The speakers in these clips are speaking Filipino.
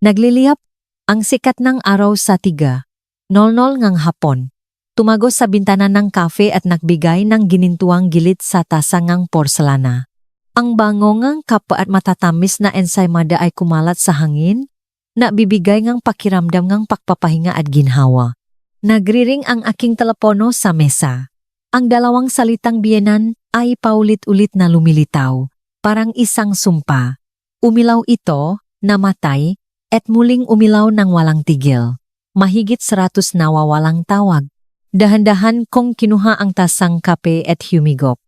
Nagliliyap ang sikat ng araw sa 3:00 ngang hapon. Tumagos sa bintana ng kafe at nagbigay ng ginintuang gilit sa tasa ngang porselana. Ang bango ngang kape at matatamis na ensaymada ay kumalat sa hangin, na bibigay ngang pakiramdam ngang pagpapahinga at ginhawa. Nagriring ang aking telepono sa mesa. Ang dalawang salitang biyenan ay paulit-ulit na lumilitaw, parang isang sumpa. Umilaw ito, namatay, at muling umilaw ng walang tigil. Mahigit 100 nawawalang tawag. Dahan-dahan kong kinuha ang tasang kape at humigop.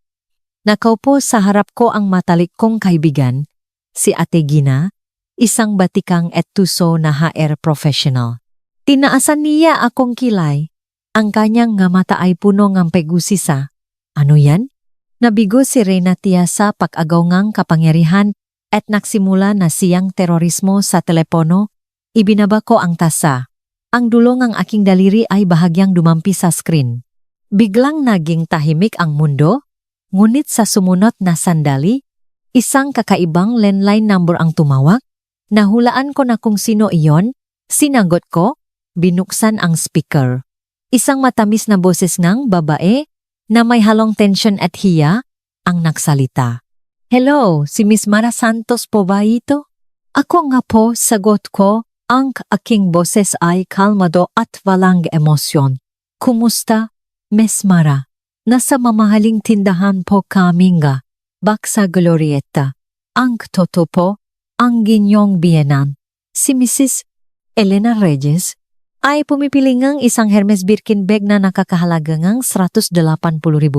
Nakaupo sa harap ko ang matalik kong kaibigan, si Ate Gina, isang batikang at tuso na HR professional. Tinaasan niya akong kilay. Ang kanyang nga mata ay puno ng pegusisa. Ano yan? Nabigo si Renatia sa pag-agaw ngang kapangyarihan at nagsimula na siyang terorismo sa telepono. Ibinaba ko ang tasa. Ang dulo ng aking daliri ay bahagyang dumampi sa screen. Biglang naging tahimik ang mundo, ngunit sa sumunod na sandali, isang kakaibang landline number ang tumawag. Nahulaan ko na kung sino iyon, sinagot ko, binuksan ang speaker. Isang matamis na boses ng babae na may halong tension at hiya ang nagsalita. Hello, si Miss Mara Santos po ba ito? Ako nga po, sagot ko, ang aking boses ay kalmado at walang emosyon. Kumusta, Miss Mara? Nasa mamahaling tindahan po kami nga, Baksa Glorieta. Ang totoo po, ang ginyong biyenan, si Mrs. Elena Reyes, ay pumipili ngang isang Hermes Birkin bag na nakakahalaga ngang 180,000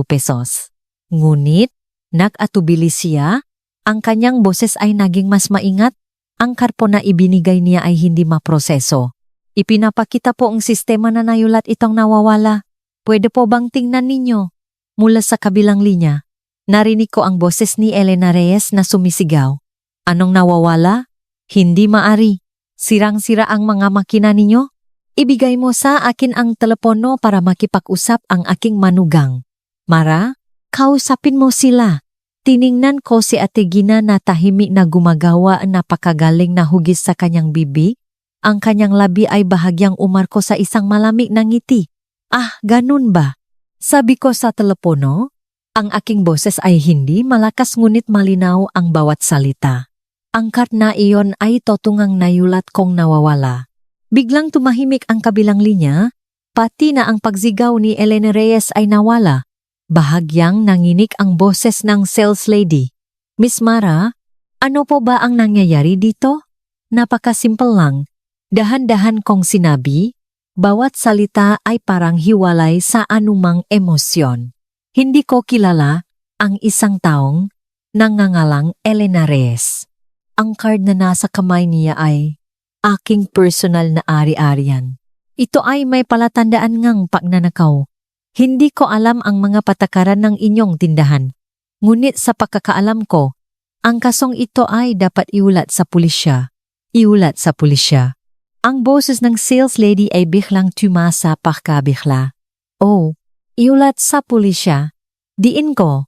pesos. Ngunit, nag-atubili siya, ang kanyang boses ay naging mas maingat, ang karpo na ibinigay niya ay hindi maproseso. Ipinapakita po ang sistema na nayulat itong nawawala. Pwede po bang tingnan ninyo? Mula sa kabilang linya, narinig ko ang boses ni Elena Reyes na sumisigaw. Anong nawawala? Hindi maari. Sirang-sira ang mga makina ninyo? Ibigay mo sa akin ang telepono para makipag-usap ang aking manugang. Mara, kausapin mo sila. Tiningnan ko si Ate Gina na tahimik na gumagawa napakagaling na hugis sa kanyang bibig. Ang kanyang labi ay bahagyang umarko sa isang malamig na ngiti. Ah, ganun ba? Sabi ko sa telepono. Ang aking boses ay hindi malakas ngunit malinaw ang bawat salita. Ang card na iyon ay totungang nayulat kong nawawala. Biglang tumahimik ang kabilang linya, pati na ang pagsigaw ni Elena Reyes ay nawala. Bahagyang nanginig ang boses ng sales lady. Miss Mara, ano po ba ang nangyayari dito? Napakasimple lang. Dahan-dahan kong sinabi, bawat salita ay parang hiwalay sa anumang emosyon. Hindi ko kilala ang isang taong nangangalang Elena Reyes. Ang card na nasa kamay niya ay aking personal na ari-arian. Ito ay may palatandaan ngang pagnanakaw. Hindi ko alam ang mga patakaran ng inyong tindahan. Ngunit sa pagkakaalam ko, ang kasong ito ay dapat iulat sa pulisya. Iulat sa pulisya. Ang boses ng sales lady ay biglang tumasa pakabigla. Oh, iulat sa pulisya. Diin ko.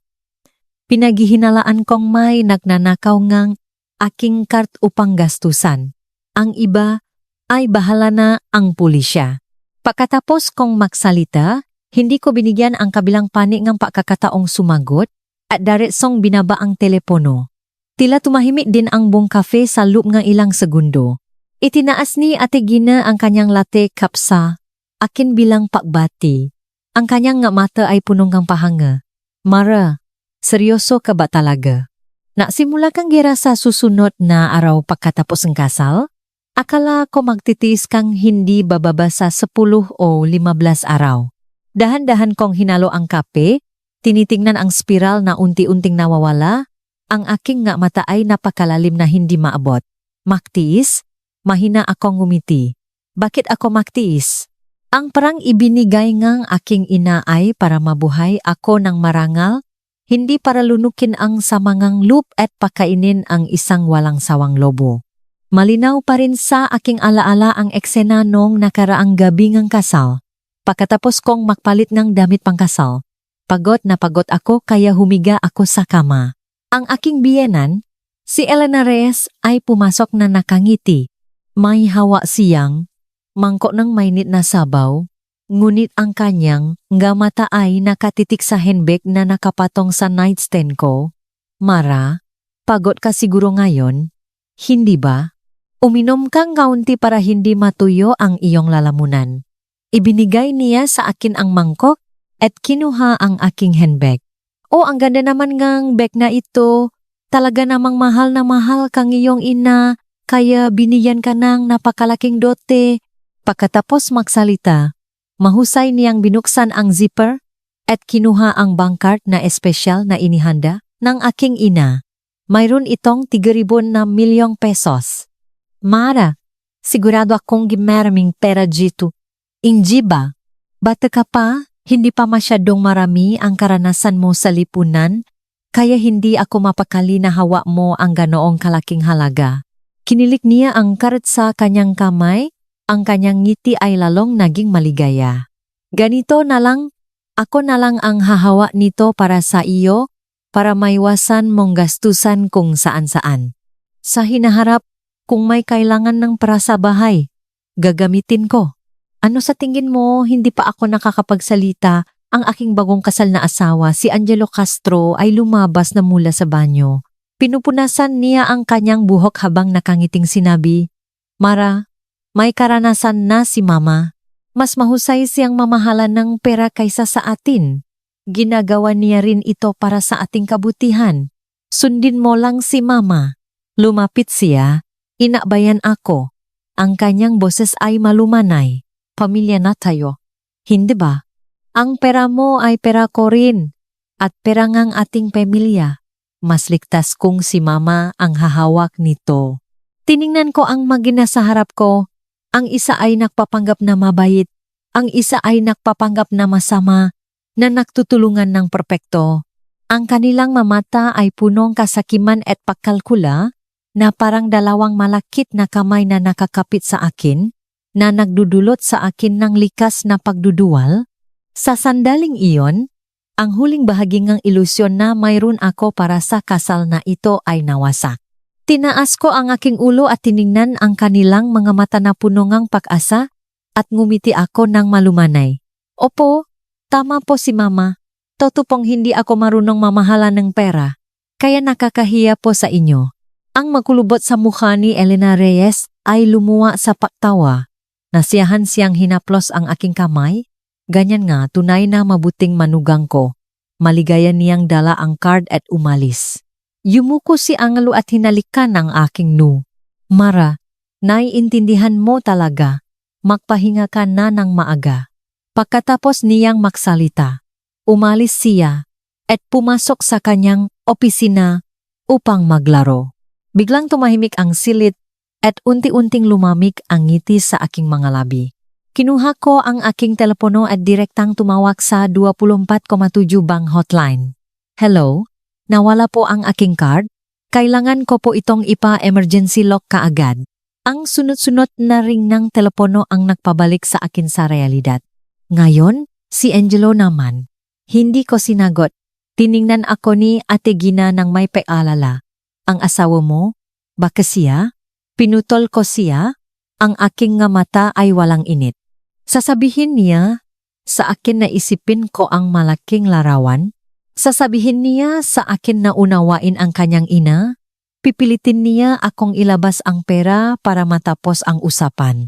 Pinaghihinalaan kong may nagnanakaw ngang aking card upang gastusan. Ang iba ay bahala na ang pulisya. Pagkatapos kong magsalita, hindi ko binigyan ang kabilang panig ng pagkakataong sumagot at diretsong binaba ang telepono. Tila tumahimik din ang buong kafe sa loob ng ilang segundo. Itinaas ni Ate Gina ang kanyang latte cup sa akin bilang pakbati. Ang kanyang nga mata ay punong ng pahanga. Mara, seryoso ka ba talaga? Naksimula kang gira sa susunod na araw pagkatapos ng kasal? Akala ko magtitiis kang hindi bababa sa 10 o 15 araw. Dahan-dahan kong hinalo ang kape, tinitingnan ang spiral na unti-unting nawawala, ang aking nga mata ay napakalalim na hindi maabot. Maktiis? Mahina akong ngumiti. Bakit ako maktiis? Ang parang ibinigay ngang aking ina ay para mabuhay ako ng marangal, hindi para lunukin ang samangang loop at pakainin ang isang walang sawang lobo. Malinaw pa rin sa aking alaala ang eksena noong nakaraang gabi ng kasal. Pagkatapos kong magpalit ng damit pangkasal, pagod na pagod ako kaya humiga ako sa kama. Ang aking biyenan, si Elena Reyes ay pumasok na nakangiti. May hawa siyang mangkok ng mainit na sabaw, ngunit ang kanyang nga mata ay nakatitik sa handbag na nakapatong sa nightstand ko. Mara, pagod ka siguro ngayon, hindi ba? Uminom kang kaunti para hindi matuyo ang iyong lalamunan. Ibinigay niya sa akin ang mangkok at kinuha ang aking handbag. Oh, ang ganda naman ngang bag na ito. Talaga namang mahal na mahal kang iyong ina, kaya biniyan ka ng napakalaking dote. Pagkatapos magsalita, mahusay niyang binuksan ang zipper at kinuha ang bankcard na espesyal na inihanda ng aking ina. Mayroon itong 3,000 na milyong pesos. Mara, sigurado akong gimaraming pera dito. Hindi ba? Bata ka pa, hindi pa masyadong marami ang karanasan mo sa lipunan, kaya hindi ako mapakali na hawa mo ang ganoong kalaking halaga. Kinilik niya ang karat sa kanyang kamay, ang kanyang ngiti ay lalong naging maligaya. Ganito na lang, ako na lang ang hahawa nito para sa iyo, para maiwasan mong gastusan kung saan-saan. Sa hinaharap, kung may kailangan ng para sa bahay, gagamitin ko. Ano sa tingin mo, hindi pa ako nakakapagsalita, ang aking bagong kasal na asawa, si Angelo Castro, ay lumabas na mula sa banyo. Pinupunasan niya ang kanyang buhok habang nakangiting sinabi, Mara, may karanasan na si Mama. Mas mahusay siyang mamahalan ng pera kaysa sa atin. Ginagawa niya rin ito para sa ating kabutihan. Sundin mo lang si Mama. Lumapit siya, inakbayan ako. Ang kanyang boses ay malumanay. Pamilya na tayo. Hindi ba? Ang pera mo ay pera ko rin. At pera ngang ating pamilya. Mas ligtas kung si Mama ang hahawak nito. Tiningnan ko ang magina sa harap ko. Ang isa ay nagpapanggap na mabait. Ang isa ay nagpapanggap na masama, na nagtutulungan ng perpekto. Ang kanilang mamata ay punong kasakiman at pagkalkula, na parang dalawang malakit na kamay na nakakapit sa akin, na nagdudulot sa akin ng likas na pagduduwal. Sa sandaling iyon, ang huling bahaging ng ilusyon na mayroon ako para sa kasal na ito ay nawasak. Tinaas ko ang aking ulo at tiningnan ang kanilang mga mata na puno ng pag-asa at ngumiti ako ng malumanay. Opo, tama po si Mama. Totoo hindi ako marunong mamahalan ng pera, kaya nakakahiya po sa inyo. Ang makulubot sa mukha ni Elena Reyes ay lumuwa sa pagtawa. Nasiyahan siyang hinaplos ang aking kamay. Ganyan nga, tunay na mabuting manugang ko. Maligaya niyang dala ang card at umalis. Yumuko si Angelo at hinalikan ang aking nu. Mara, naiintindihan mo talaga. Magpahinga ka na ng maaga. Pagkatapos niyang magsalita, umalis siya at pumasok sa kanyang opisina upang maglaro. Biglang tumahimik ang silid at unti-unting lumamig ang ngiti sa aking mga labi. Kinuha ko ang aking telepono at direktang tumawag sa 24,7 bank hotline. Hello? Nawala po ang aking card? Kailangan ko po itong ipa-emergency lock kaagad. Ang sunod-sunod na ring ng telepono ang nagpabalik sa akin sa realidad. Ngayon, si Angelo naman. Hindi ko sinagot. Tiningnan ako ni Ate Gina ng may pag-alala. Ang asawa mo? Baka siya? Pinutol ko siya? Ang aking nga mata ay walang init. Sasabihin niya, sa akin na isipin ko ang malaking larawan. Sasabihin niya sa akin na unawain ang kanyang ina. Pipilitin niya akong ilabas ang pera para matapos ang usapan.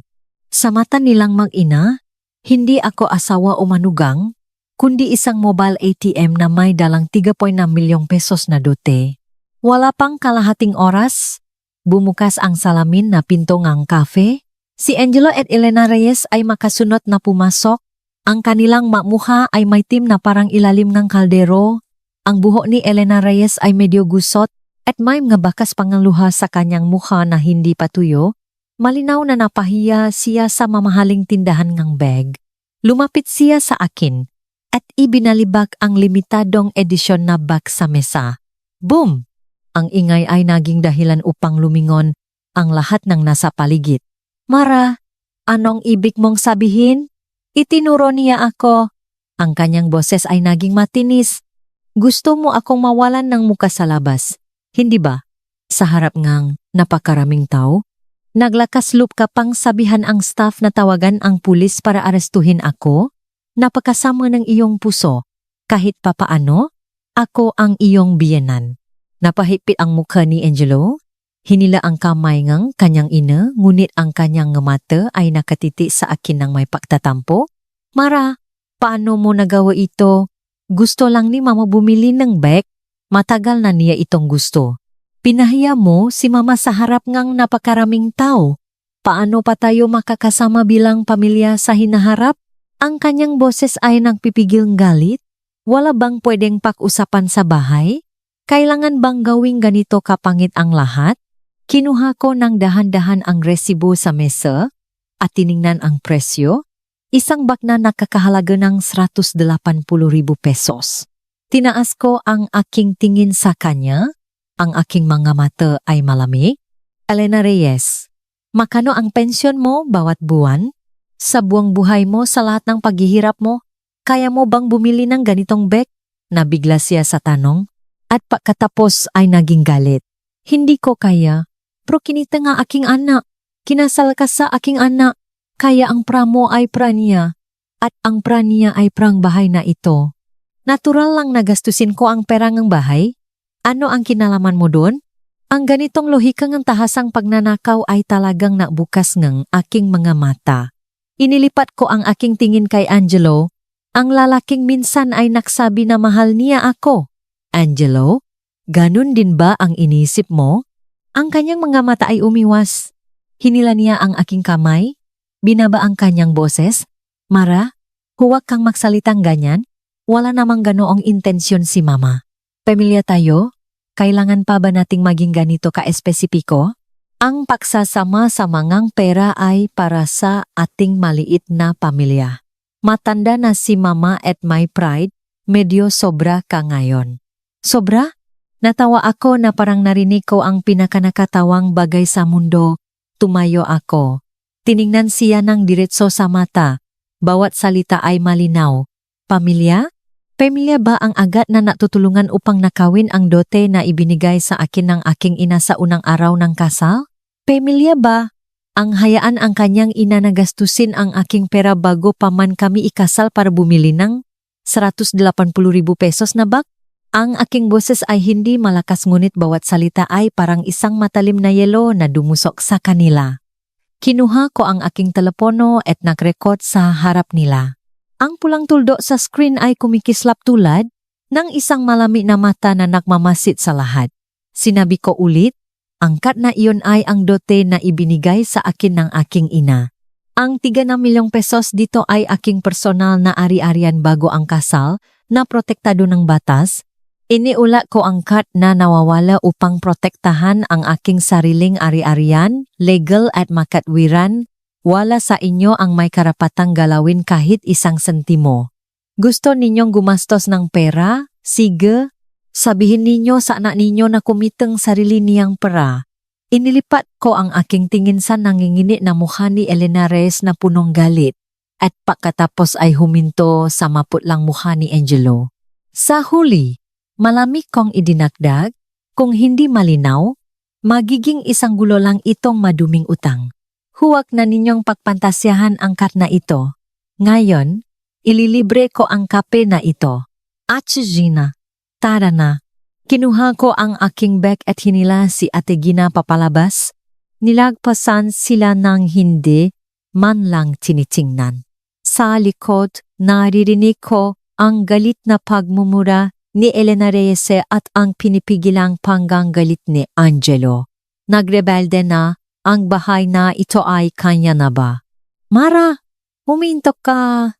Sa mata nilang mag-ina, hindi ako asawa o manugang, kundi isang mobile ATM na may dalang 3.6 milyong pesos na dote. Wala pang kalahating oras, bumukas ang salamin na pinto ng cafe. Si Angelo at Elena Reyes ay makasunod na pumasok. Ang kanilang mukha ay may tim na parang ilalim ng kaldero. Ang buhok ni Elena Reyes ay medyo gusot at may mga bakas pangaluha sa kanyang mukha na hindi patuyo. Malinaw na napahiya siya sa mamahaling tindahan ng bag. Lumapit siya sa akin at ibinalibag ang limitadong edisyon na bag sa mesa. Boom! Ang ingay ay naging dahilan upang lumingon ang lahat ng nasa paligid. Mara, anong ibig mong sabihin? Itinuro niya ako. Ang kanyang boses ay naging matinis. Gusto mo akong mawalan ng muka sa labas, hindi ba? Sa harap ngang napakaraming tao? Naglakas loob ka pang sabihan ang staff na tawagan ang pulis para arestuhin ako? Napakasama ng iyong puso. Kahit papaano, ako ang iyong biyenan. Napahipit ang mukha ni Angelo. Hinila ang kamay ng kanyang ina, ngunit ang kanyang mata ay nakatiti sa akin ng may pagtatampo. Mara, paano mo nagawa ito? Gusto lang ni mama bumili ng bag. Matagal na niya itong gusto. Pinahiya mo si mama sa harap ngang napakaraming tao. Paano pa tayo makakasama bilang pamilya sa hinaharap? Ang kanyang boses ay nagpipigil ng galit. Wala bang pwedeng pag-usapan sa bahay? Kailangan bang gawing ganito kapangit ang lahat? Kinuha ko ng dahan-dahan ang resibo sa mesa at tiningnan ang presyo. Isang bag na nakakahalaga ng 180,000 pesos. Tinaas ko ang aking tingin sa kanya. Ang aking mga mata ay malamig. Elena Reyes, makano ang pensyon mo bawat buwan? Sa buwang buhay mo sa lahat ng paghihirap mo, kaya mo bang bumili ng ganitong bag? Nabigla siya sa tanong at pagkatapos ay naging galit. Hindi ko kaya, pero kinita nga aking anak. Kinasal ka sa aking anak, kaya ang pra mo ay pra niya at ang pra niya ay prang bahay na ito. Natural lang nagastusin ko ang pera ng bahay. Ano ang kinalaman mo doon? Ang ganitong lohika ng tahasang pagnanakaw ay talagang nabukas ng aking mga mata. Inilipat ko ang aking tingin kay Angelo. Ang lalaking minsan ay nagsabi na mahal niya ako. Angelo, ganun din ba ang inisip mo? Ang kanyang mga mata ay umiwas. Hinila niya ang aking kamay. Binaba ang kanyang boses. Mara, huwag kang magsalitang ganyan. Wala namang ganoong intensyon si mama. Pamilya tayo, kailangan pa ba nating maging ganito ka-espesipiko? Ang pagsasama sa mangang pera ay para sa ating maliit na pamilya. Matanda na si mama at my pride, medyo sobra ka ngayon. Sobra? Natawa ako na parang narinig ko ang pinakanakatawang bagay sa mundo. Tumayo ako. Tiningnan siya ng diretso sa mata. Bawat salita ay malinaw. Pamilya? Pamilya ba ang agad na natutulungan upang nakawin ang dote na ibinigay sa akin ng aking ina sa unang araw ng kasal? Pamilya ba ang hayaan ang kanyang ina na gastusin ang aking pera bago pa man kami ikasal para bumili ng 180,000 pesos na bag? Ang aking boses ay hindi malakas ngunit bawat salita ay parang isang matalim na yelo na dumusok sa kanila. Kinuha ko ang aking telepono at nag-record sa harap nila. Ang pulang tuldo sa screen ay kumikislap tulad ng isang malami na mata na nagmamasid sa lahat. Sinabi ko ulit, angkat na iyon ay ang dote na ibinigay sa akin ng aking ina. Ang 3 milyong pesos dito ay aking personal na ari-arian bago ang kasal na protektado ng batas. Iniula ko ang cut na nawawala upang protektahan ang aking sariling ari-arian, legal at makatwiran. Wala sa inyo ang may karapatang galawin kahit isang sentimo. Gusto ninyong gumastos ng pera? Sige. Sabihin ninyo sa anak ninyo na kumitang sarili niyang pera. Inilipat ko ang aking tingin sa nanginginit na mukha ni Elena Reyes na punong galit at pagkatapos ay huminto sa maputlang mukha ni Angelo. Sa huli, malamig kong idinagdag, kung hindi malinaw, magiging isang gulo lang itong maduming utang. Huwag na ninyong pagpantasyahan ang cut na ito. Ngayon, ililibre ko ang kape na ito. Ate Gina, tara na. Kinuha ko ang aking bag at hinila si Ate Gina papalabas. Nilagpasan sila ng hindi man lang tinitingnan. Sa likod, naririnig ko ang galit na pagmumura ni Elena Reyes at ang pinipigilang panggalit ni Angelo. Nagrebelde na. Ang bahay na ito ay kanya na ba? Mara, huminto ka.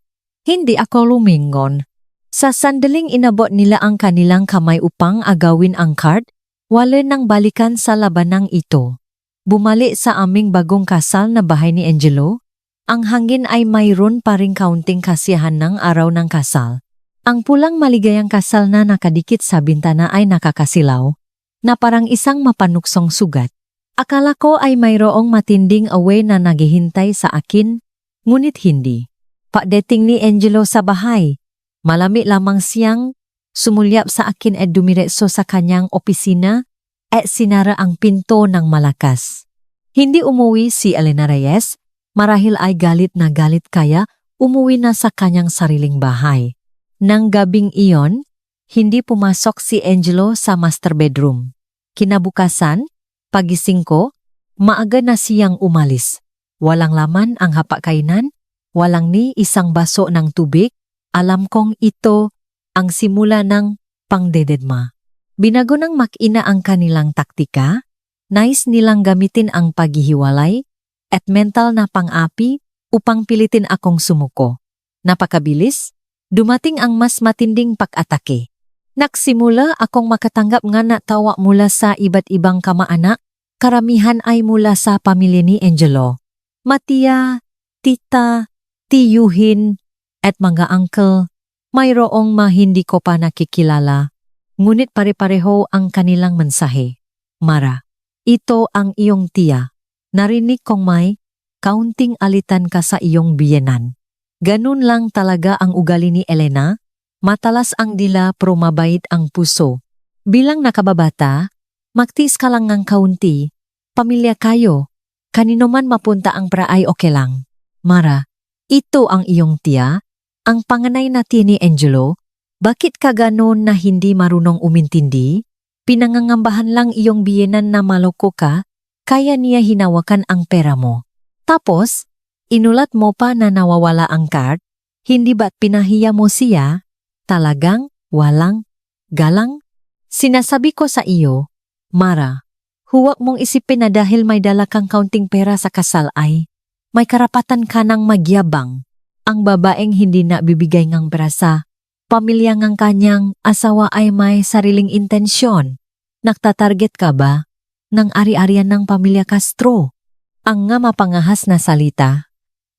Hindi ako lumingon. Sa sandaling inabot nila ang kanilang kamay upang agawin ang card, wala nang balikan sa labanang ito. Bumali sa aming bagong kasal na bahay ni Angelo. Ang hangin ay mayroon pa ring kaunting kasiyahan ng araw ng kasal. Ang pulang maligayang kasal na nakadikit sa bintana ay nakakasilaw, na parang isang mapanuksong sugat. Akala ko ay mayroong matinding away na naghihintay sa akin, ngunit hindi. Pagdating ni Angelo sa bahay, malami lamang siyang sumulyap sa akin at dumiretso sa kanyang opisina at sinara ang pinto ng malakas. Hindi umuwi si Elena Reyes, marahil ay galit na galit kaya umuwi na sa kanyang sariling bahay. Nang gabing iyon, hindi pumasok si Angelo sa master bedroom. Kinabukasan, pagising ko, maaga na siyang umalis. Walang laman ang hapakainan, walang ni isang baso ng tubig. Alam kong ito ang simula ng pangdededma. Binago ng mag-ina ang kanilang taktika, nais nilang gamitin ang paghihiwalay at mental na pang-api upang pilitin akong sumuko. Napakabilis, dumating ang mas matinding pag-atake. Nagsimula akong makatanggap nga na tawa mula sa iba't ibang kamaanak, karamihan ay mula sa pamilya ni Angelo. Matiya, tita, tiyuhin, at mga uncle, mayroong hindi ko pa nakikilala. Ngunit pare-pareho ang kanilang mensahe. Mara, ito ang iyong tiya. Narinig kong may kaunting alitan ka sa iyong biyenan. Ganun lang talaga ang ugali ni Elena. Matalas ang dila pero mabait ang puso. Bilang nakababata, magtiis ka lang ng kaunti. Pamilya kayo. Kanino man mapunta ang praay okay lang. Mara, ito ang iyong tiya. Ang panganay natin ni Angelo. Bakit ka ganon na hindi marunong umintindi? Pinangangambahan lang iyong biyenan na maloko ka, kaya niya hinawakan ang pera mo. Tapos, inulat mo pa na nawawala ang card, hindi ba't pinahiya mo siya? Talagang walang galang? Sinasabi ko sa iyo, Mara, huwag mong isipin na dahil may dala kang kaunting pera sa kasal ay may karapatan ka ng magyabang. Ang babaeng hindi na bibigay ngang pera sa pamilya ngang kanyang asawa ay may sariling intensyon. Nagtatarget ka ba ng ari-arian ng pamilya Castro? Ang nga mapangahas na salita,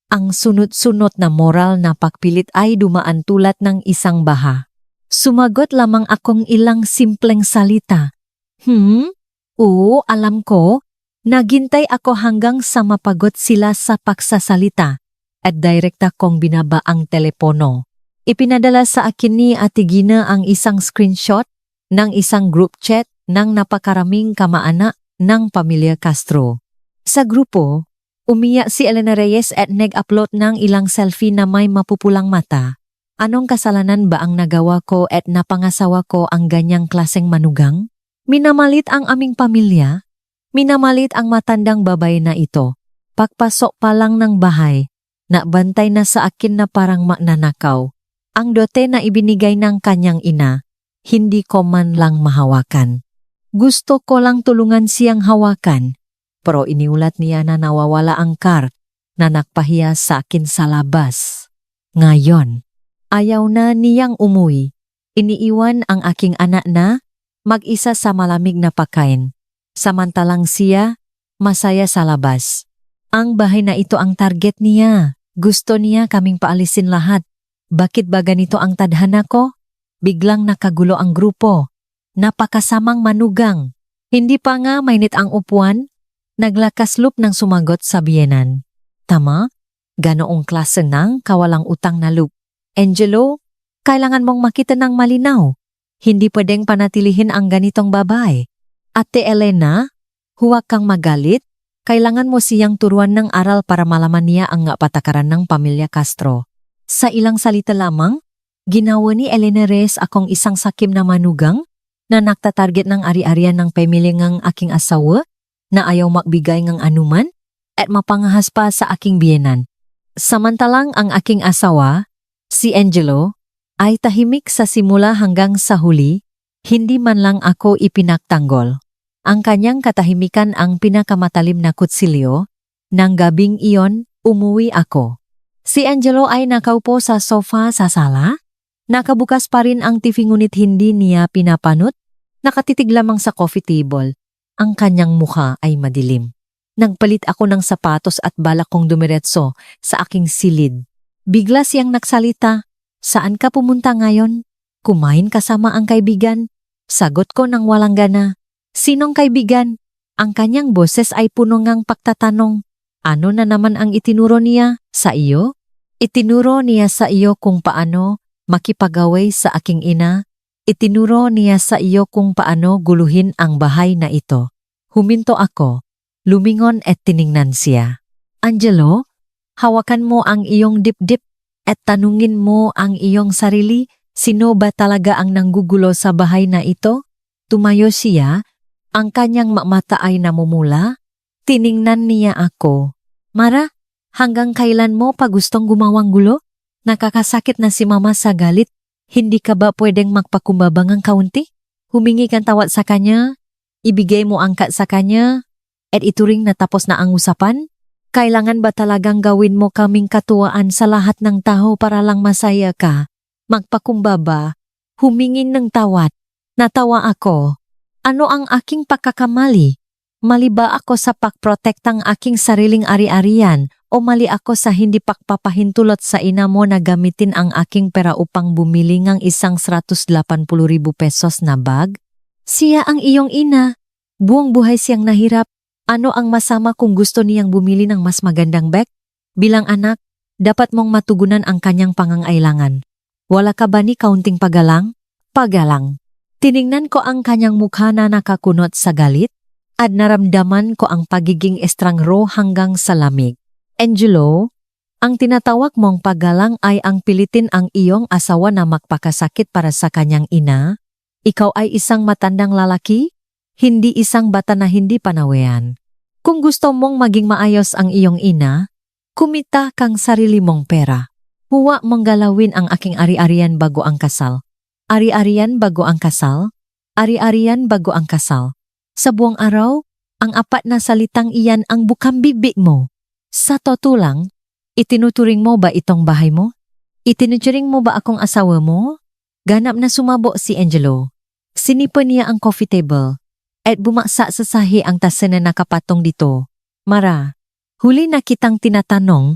ang sunod-sunod na moral na pagpilit ay dumaan tulad ng isang baha. Sumagot lamang akong ilang simpleng salita. Oo, alam ko. Naghintay ako hanggang sa mapagot sila sa pagsasalita at direkta kong binaba ang telepono. Ipinadala sa akin ni Ate Gina ang isang screenshot ng isang group chat ng napakaraming kamaanak ng pamilya Castro. Sa grupo, umiyak si Elena Reyes at nag-upload ng ilang selfie na may mapupulang mata. Anong kasalanan ba ang nagawa ko at napangasawa ko ang ganyang klaseng manugang? Minamalit ang aming pamilya. Minamalit ang matandang babae na ito. Pagpasok pa lang ng bahay, nakbantay na sa akin na parang magnanakaw. Ang dote na ibinigay ng kanyang ina, hindi ko man lang mahawakan. Gusto ko lang tulungan siyang hawakan, pero iniulat niya na nawawala ang card na nagpahiya sa akin sa labas. Ngayon, ayaw na niyang umuwi. Iniiwan ang aking anak na mag-isa sa malamig na pakain. Samantalang siya, masaya sa labas. Ang bahay na ito ang target niya. Gusto niya kaming paalisin lahat. Bakit ba ganito ang tadhana ko? Biglang nakagulo ang grupo. Napakasamang manugang. Hindi pa nga mainit ang upuan. Naglakasloop ng sumagot sa biyenan. Tama? Ganoong klase ng kawalang utang na loop. Angelo, kailangan mong makita ng malinaw. Hindi pwedeng panatilihin ang ganitong babae. Ate Elena, huwag kang magalit. Kailangan mo siyang turuan ng aral para malaman niya ang patakaran ng pamilya Castro. Sa ilang salita lamang, ginawa ni Elena Reyes akong isang sakim na manugang na nagtatarget ng ari-arian ng pamilya ng aking asawa na ayaw magbigay ng anuman at mapangahas pa sa aking biyenan. Samantalang ang aking asawa, si Angelo, ay tahimik sa simula hanggang sa huli, hindi man lang ako ipinagtanggol. Ang kanyang katahimikan ang pinakamatalim na kutsilyo. Nang gabing iyon, umuwi ako. Si Angelo ay nakaupo sa sofa sa sala. Nakabukas pa rin ang TV ngunit hindi niya pinapanot. Nakatitig lamang sa coffee table. Ang kanyang mukha ay madilim. Nagpalit ako ng sapatos at balak kong dumiretso sa aking silid. Bigla siyang nagsalita. Saan ka pumunta ngayon? Kumain kasama ang kaibigan? Sagot ko ng walang gana. Sinong kaibigan? Ang kanyang boses ay puno ngang pagtatanong. Ano na naman ang itinuro niya sa iyo? Itinuro niya sa iyo kung paano makipag-away sa aking ina. Itinuro niya sa iyo kung paano guluhin ang bahay na ito. Huminto ako. Lumingon at tiningnan siya. Angelo, hawakan mo ang iyong dibdib at tanungin mo ang iyong sarili, sino ba talaga ang nanggugulo sa bahay na ito? Tumayo siya, ang kanyang mata ay namumula. Tiningnan niya ako. Mara, hanggang kailan mo pa gustong gumawang gulo? Nakakasakit na si mama sa galit. Hindi ka ba pwedeng magpakumbabang ang kaunti? Humingi kang tawad sa kanya, ibigay mo angkat sa kanya, at ituring na tapos na ang usapan? Kailangan ba talagang gawin mo kaming katuwaan sa lahat ng tao para lang masaya ka? Magpakumbaba, humingin ng tawad. Natawa ako. Ano ang aking pagkakamali? Mali ba ako sa pagprotektang aking sariling ari-arian o mali ako sa hindi pagpapahintulot sa ina mo na gamitin ang aking pera upang bumili ng isang 180,000 pesos na bag? Siya ang iyong ina. Buong buhay siyang nahirap. Ano ang masama kung gusto niyang bumili ng mas magandang bag? Bilang anak, dapat mong matugunan ang kanyang pangangailangan. Wala ka ba ni kaunting pagalang? Pagalang. Tiningnan ko ang kanyang mukha na nakakunot sa galit at naramdaman ko ang pagiging estrangro hanggang sa lamig. Angelo, ang tinatawag mong paggalang ay ang pilitin ang iyong asawa na magpakasakit para sa kanyang ina? Ikaw ay isang matandang lalaki? Hindi isang bata na hindi panawian. Kung gusto mong maging maayos ang iyong ina, kumita kang sarili mong pera. Huwag mong galawin ang aking ari-arian bago ang kasal. Ari-arian bago ang kasal? Ari-arian bago ang kasal. Sa buong araw, ang apat na salitang iyan ang bukang bibig mo. Sa totoo lang, itinuturing mo ba itong bahay mo? Itinuturing mo ba akong asawa mo? Ganap na sumabo si Angelo. Sinipon niya ang coffee table at bumaksa sa sahi ang tasa na nakapatong dito. Mara, huli na kitang tinatanong,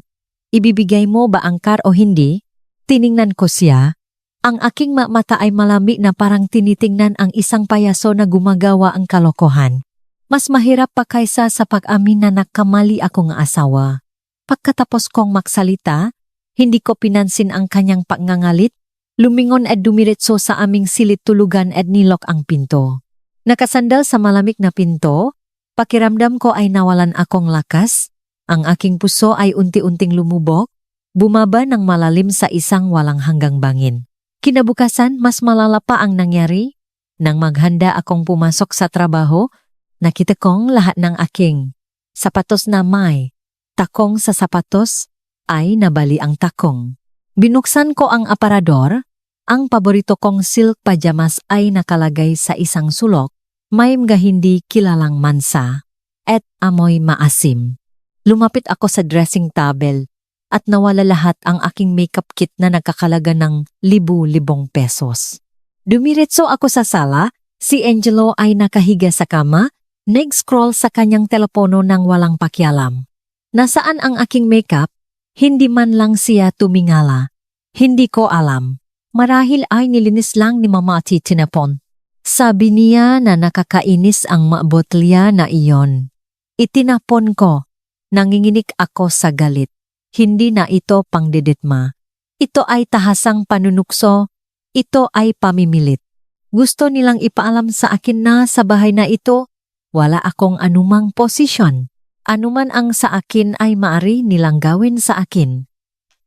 ibibigay mo ba ang car o hindi? Tiningnan ko siya. Ang aking mata ay malamig na parang tinitingnan ang isang payaso na gumagawa ang kalokohan. Mas mahirap pa kaysa sa pag-amin na nakamali akong asawa. Pagkatapos kong magsalita, hindi ko pinansin ang kanyang pagngangalit. Lumingon at dumiretso sa aming silid tulugan at nilok ang pinto. Nakasandal sa malamig na pinto, pakiramdam ko ay nawalan akong lakas. Ang aking puso ay unti-unting lumubog, bumaba ng malalim sa isang walang hanggang bangin. Kinabukasan, mas malala pa ang nangyari. Nang maghanda akong pumasok sa trabaho, nakita kong lahat ng aking sapatos na may takong sa sapatos ay nabali ang takong. Binuksan ko ang aparador, ang paborito kong silk pajamas ay nakalagay sa isang sulok, may mga hindi kilalang mansa, at amoy maasim. Lumapit ako sa dressing table at nawala lahat ang aking makeup kit na nagkakalaga ng libu-libong pesos. Dumiretso ako sa sala, si Angelo ay nakahiga sa kama, nag-scroll sa kanyang telepono nang walang pakialam. Nasaan ang aking makeup? Hindi man lang siya tumingala. Hindi ko alam. Marahil ay nilinis lang ni Mama at tinapon. Sabi niya na nakakainis ang botelya na iyon. Itinapon ko. Nanginginig ako sa galit. Hindi na ito pangdiditma. Ito ay tahasang panunukso. Ito ay pamimilit. Gusto nilang ipaalam sa akin na sa bahay na ito, wala akong anumang posisyon. Anuman ang sa akin ay maari nilang gawin sa akin.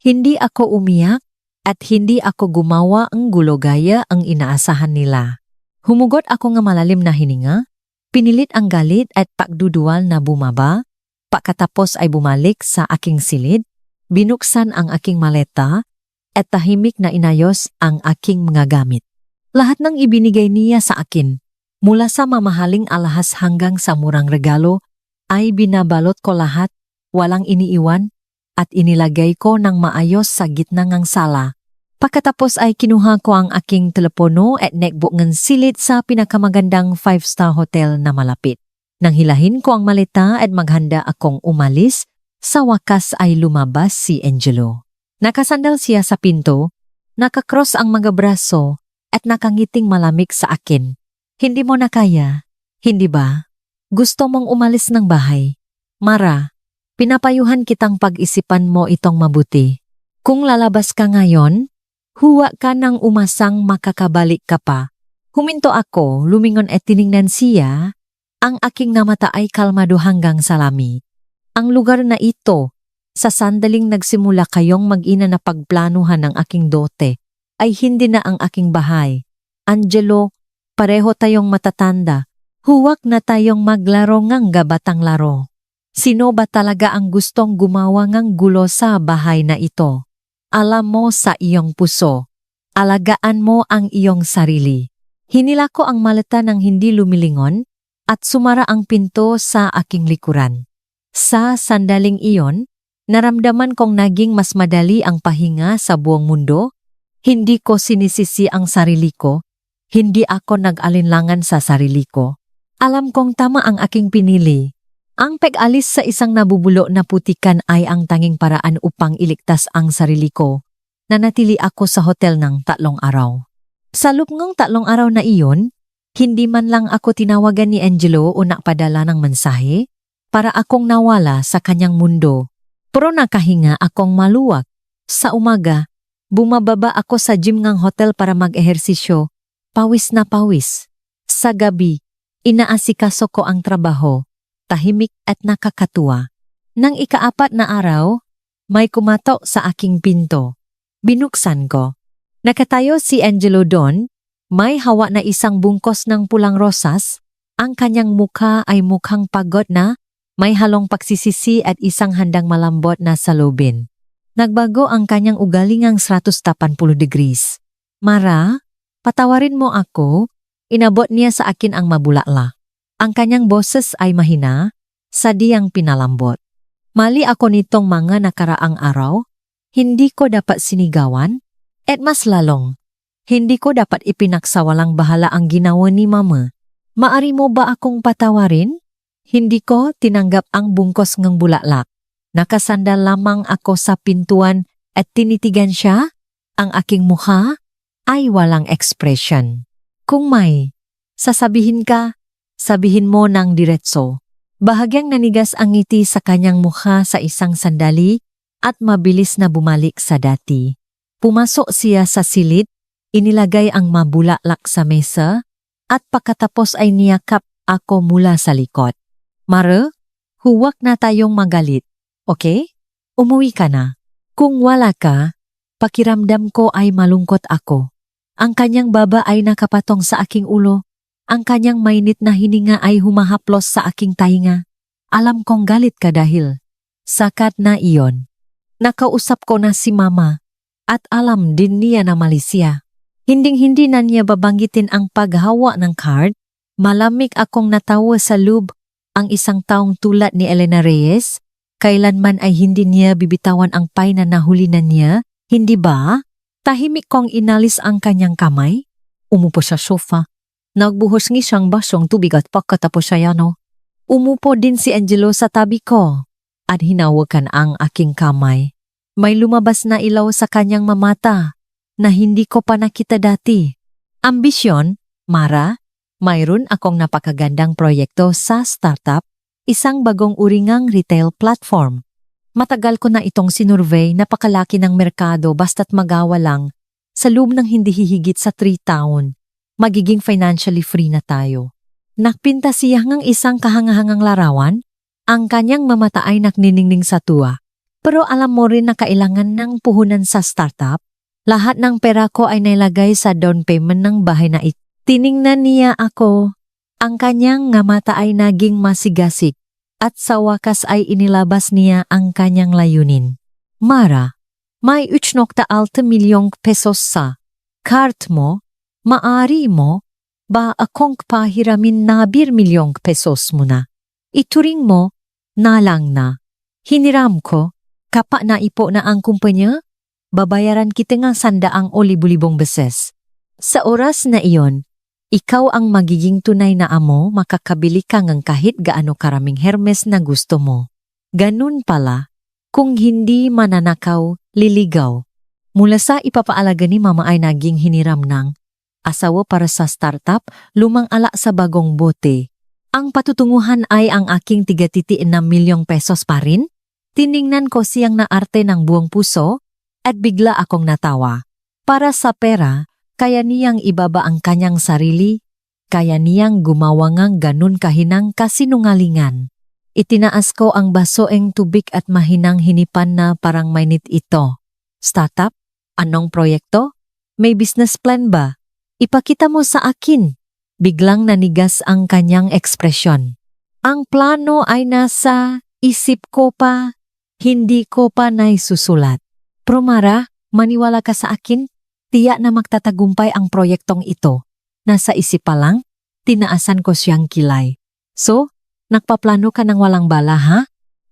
Hindi ako umiyak at hindi ako gumawa ang gulo gaya ang inaasahan nila. Humugot ako ng malalim na hininga, pinilit ang galit at pagduduwal na bumaba, pagkatapos ay bumalik sa aking silid, binuksan ang aking maleta at tahimik na inayos ang aking mga gamit. Lahat ng ibinigay niya sa akin, mula sa mamahaling alahas hanggang sa murang regalo, ay binabalot ko lahat, walang iniiwan, at inilagay ko ng maayos sa gitna ng sala. Pagkatapos ay kinuha ko ang aking telepono at nagbook ng silid sa pinakamagandang 5-star hotel na malapit. Nang hilahin ko ang maleta at maghanda akong umalis, sa wakas ay lumabas si Angelo. Nakasandal siya sa pinto, nakakross ang mga braso at nakangiting malamig sa akin. Hindi mo na kaya, hindi ba? Gusto mong umalis ng bahay? Mara, pinapayuhan kitang pag-isipan mo itong mabuti. Kung lalabas ka ngayon, huwag ka nang umasang makakabalik ka pa. Huminto ako, lumingon at tiningnan siya. Ang aking namata ay kalmado hanggang sa langit. Ang lugar na ito, sa sandaling nagsimula kayong mag-ina na pagplanuhan ng aking dote, ay hindi na ang aking bahay. Angelo, pareho tayong matatanda. Huwag na tayong maglaro ngang gabatang laro. Sino ba talaga ang gustong gumawa ngang gulo sa bahay na ito? Alam mo sa iyong puso. Alagaan mo ang iyong sarili. Hinila ko ang maleta ng hindi lumilingon at sumara ang pinto sa aking likuran. Sa sandaling iyon, naramdaman kong naging mas madali ang pahinga sa buong mundo. Hindi ko sinisisi ang sarili ko. Hindi ako nag-alinlangan sa sarili ko. Alam kong tama ang aking pinili. Ang pag-alis sa isang nabubulo na putikan ay ang tanging paraan upang iligtas ang sarili ko. Nanatili ako sa hotel ng 3 araw. Sa loob ng 3 araw na iyon, hindi man lang ako tinawagan ni Angelo o napadala ng mensahe para akong nawala sa kanyang mundo. Pero nakahinga akong maluwag. Sa umaga, bumababa ako sa gym ng hotel para mag-ehersisyo. Pawis na pawis. Sa gabi, inaasikaso ko ang trabaho. Tahimik at nakakatuwa. Nang ika-4 na araw, may kumatok sa aking pinto. Binuksan ko. Nakatayo si Angelo doon, may hawa na isang bungkos ng pulang rosas. Ang kanyang mukha ay mukhang pagod na, may halong pagsisisi at isang handang malambot na salubin. Nagbago ang kanyang ugali ngang 180 degrees. Mara, patawarin mo ako, inabot niya sa akin ang mabulala. Ang kanyang boses ay mahina, sadyang pinalambot. Mali ako nitong mga nakaraang araw, hindi ko dapat sinigawan, at mas lalong, hindi ko dapat ipinaksawalang bahala ang ginawa ni Mama. Maari mo ba akong patawarin? Hindi ko tinanggap ang bungkos ng bulaklak. Nakasandal lamang ako sa pintuan at tinitigan siya. Ang aking mukha ay walang expression. Kung may sasabihin ka, sabihin mo ng diretso. Bahagyang nanigas ang ngiti sa kanyang mukha sa isang sandali at mabilis na bumalik sa dati. Pumasok siya sa silid, inilagay ang mabulaklak sa mesa, at pagkatapos ay niyakap ako mula sa likod. Mare, huwag na tayong magalit, okay? Umuwi ka na. Kung wala ka, pakiramdam ko ay malungkot ako. Ang kanyang baba ay nakapatong sa aking ulo. Ang kanyang mainit na hininga ay humahaplos sa aking tainga. Alam kong galit ka dahil sakat na iyon. Nakausap ko na si Mama at alam din niya na mali siya. Hinding-hindi na niya babanggitin ang paghawa ng card. Malamig akong natawa sa loob. Ang isang taong tulad ni Elena Reyes, kailanman ay hindi niya bibitawan ang pay na nahuli na niya, hindi ba? Tahimik kong inalis ang kanyang kamay. Umupo sa sofa. Nagbuhos ng isang basong tubig at pagkatapos siya umupo din si Angelo sa tabi ko at hinawakan ang aking kamay. May lumabas na ilaw sa kanyang mamata na hindi ko pa nakita dati. Ambisyon, Mara, mayroon akong napakagandang proyekto sa startup, isang bagong uringang retail platform. Matagal ko na itong sinurvey, napakalaki ng merkado basta't magawa lang sa loob ng hindi hihigit sa 3 taon. Magiging financially free na tayo. Nakpinta siya ng isang kahangahangang larawan, ang kanyang mamata ay nakniningning sa tuwa. Pero alam mo rin na kailangan ng puhunan sa startup. Lahat ng pera ko ay nailagay sa down payment ng bahay na ito. Tiningnan niya ako. Ang kanyang mata ay naging masigasig at sa wakas ay inilabas niya ang kanyang layunin. Mara, may 1.6 milyong pesos sa card mo. Maari mo ba akong pahiramin na 1 milyong pesos mo na? Ituring mo na lang na. Hiniram ko, kapa na ipo na ang kumpanya, babayaran kita ng 100 o libu-libong beses. Sa oras na iyon, ikaw ang magiging tunay na amo, makakabili ka ng kahit gaano karaming Hermes na gusto mo. Ganun pala, kung hindi mananakaw, liligaw. Mula sa ipapaalaga ni Mama ay naging hiniram ng asawa para sa startup, lumang ala sa bagong bote. Ang patutunguhan ay ang aking tigatitiin na milyong pesos pa rin. Tiningnan ko siyang naarte ng buong puso at bigla akong natawa. Para sa pera, kaya niyang ibaba ang kanyang sarili, kaya niyang gumawa ngang ganun kahinang kasinungalingan. Itinaas ko ang basoeng tubig at mahinang hinipan na parang mainit ito. Startup? Anong proyekto? May business plan ba? Ipakita mo sa akin. Biglang nanigas ang kanyang ekspresyon. Ang plano ay nasa isip ko pa, hindi ko pa naisusulat. Promara, maniwala ka sa akin, tiyak na magtatagumpay ang proyektong ito. Nasa isip pa lang, tinaasan ko siyang kilay. So, nagpaplano ka ng walang bala ha?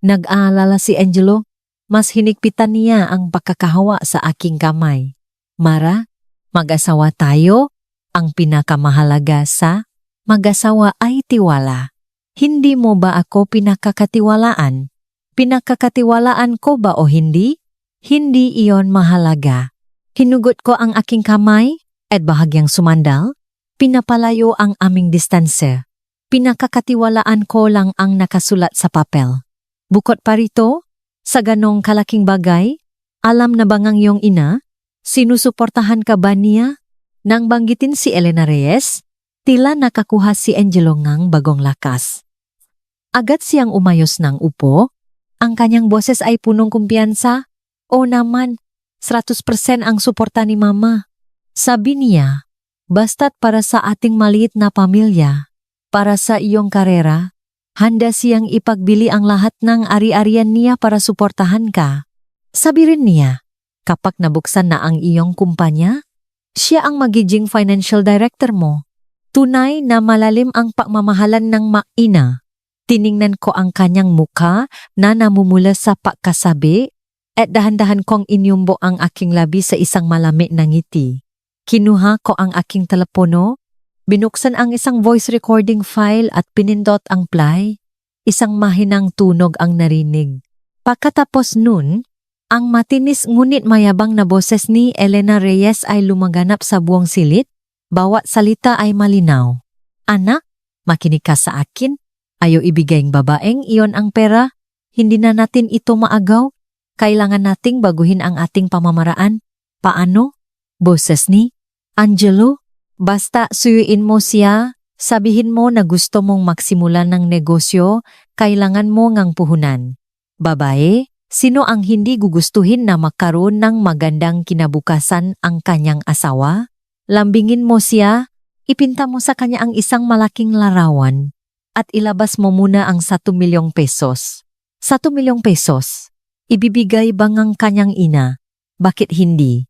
Nag-aalala si Angelo, mas hinigpitan niya ang pagkakahawa sa aking kamay. Mara, mag-asawa tayo, ang pinakamahalaga sa mag-asawa ay tiwala. Hindi mo ba ako pinakakatiwalaan? Pinakakatiwalaan ko ba o hindi? Hindi iyon mahalaga. Hinugot ko ang aking kamay at bahagyang sumandal. Pinapalayo ang aming distansya. Pinakakatiwalaan ko lang ang nakasulat sa papel. Bukod pa rito, sa ganong kalaking bagay, alam na bang ang iyong ina? Sinusuportahan ka ba niya? Nang banggitin si Elena Reyes, tila nakakuha si Angelo ngang bagong lakas. Agad siyang umayos ng upo, ang kanyang boses ay punong kumpiyansa. O naman, 100% ang suporta ni Mama. Sabi niya, basta't para sa ating maliit na pamilya, para sa iyong karera, handa siyang ipagbili ang lahat ng ari-arian niya para suportahan ka. Sabi rin niya, kapag nabuksan na ang iyong kumpanya, siya ang magiging financial director mo. Tunay na malalim ang pagmamahalan ng ina. Tiningnan ko ang kanyang mukha na namumula sa pagkasabi at dahan-dahan kong inyumbo ang aking labi sa isang malamig na ngiti. Kinuha ko ang aking telepono, binuksan ang isang voice recording file at pinindot ang play. Isang mahinang tunog ang narinig. Pagkatapos nun, ang matinis ngunit mayabang na boses ni Elena Reyes ay lumaganap sa buong silid. Bawat salita ay malinaw. Anak, makinig ka sa akin. Ayaw ibigay ng babaeng iyon ang pera. Hindi na natin ito maagaw. Kailangan nating baguhin ang ating pamamaraan. Paano? Boses ni Angelo, basta suyuin mo siya, sabihin mo na gusto mong magsimulan ng negosyo, kailangan mo ngang puhunan. Babae, sino ang hindi gugustuhin na magkaroon ng magandang kinabukasan ang kanyang asawa? Lambingin mo siya, ipinta mo sa kanya ang isang malaking larawan, at ilabas mo muna ang 1 milyong pesos. 1 milyong pesos. Ibibigay bang ang kanyang ina? Bakit hindi?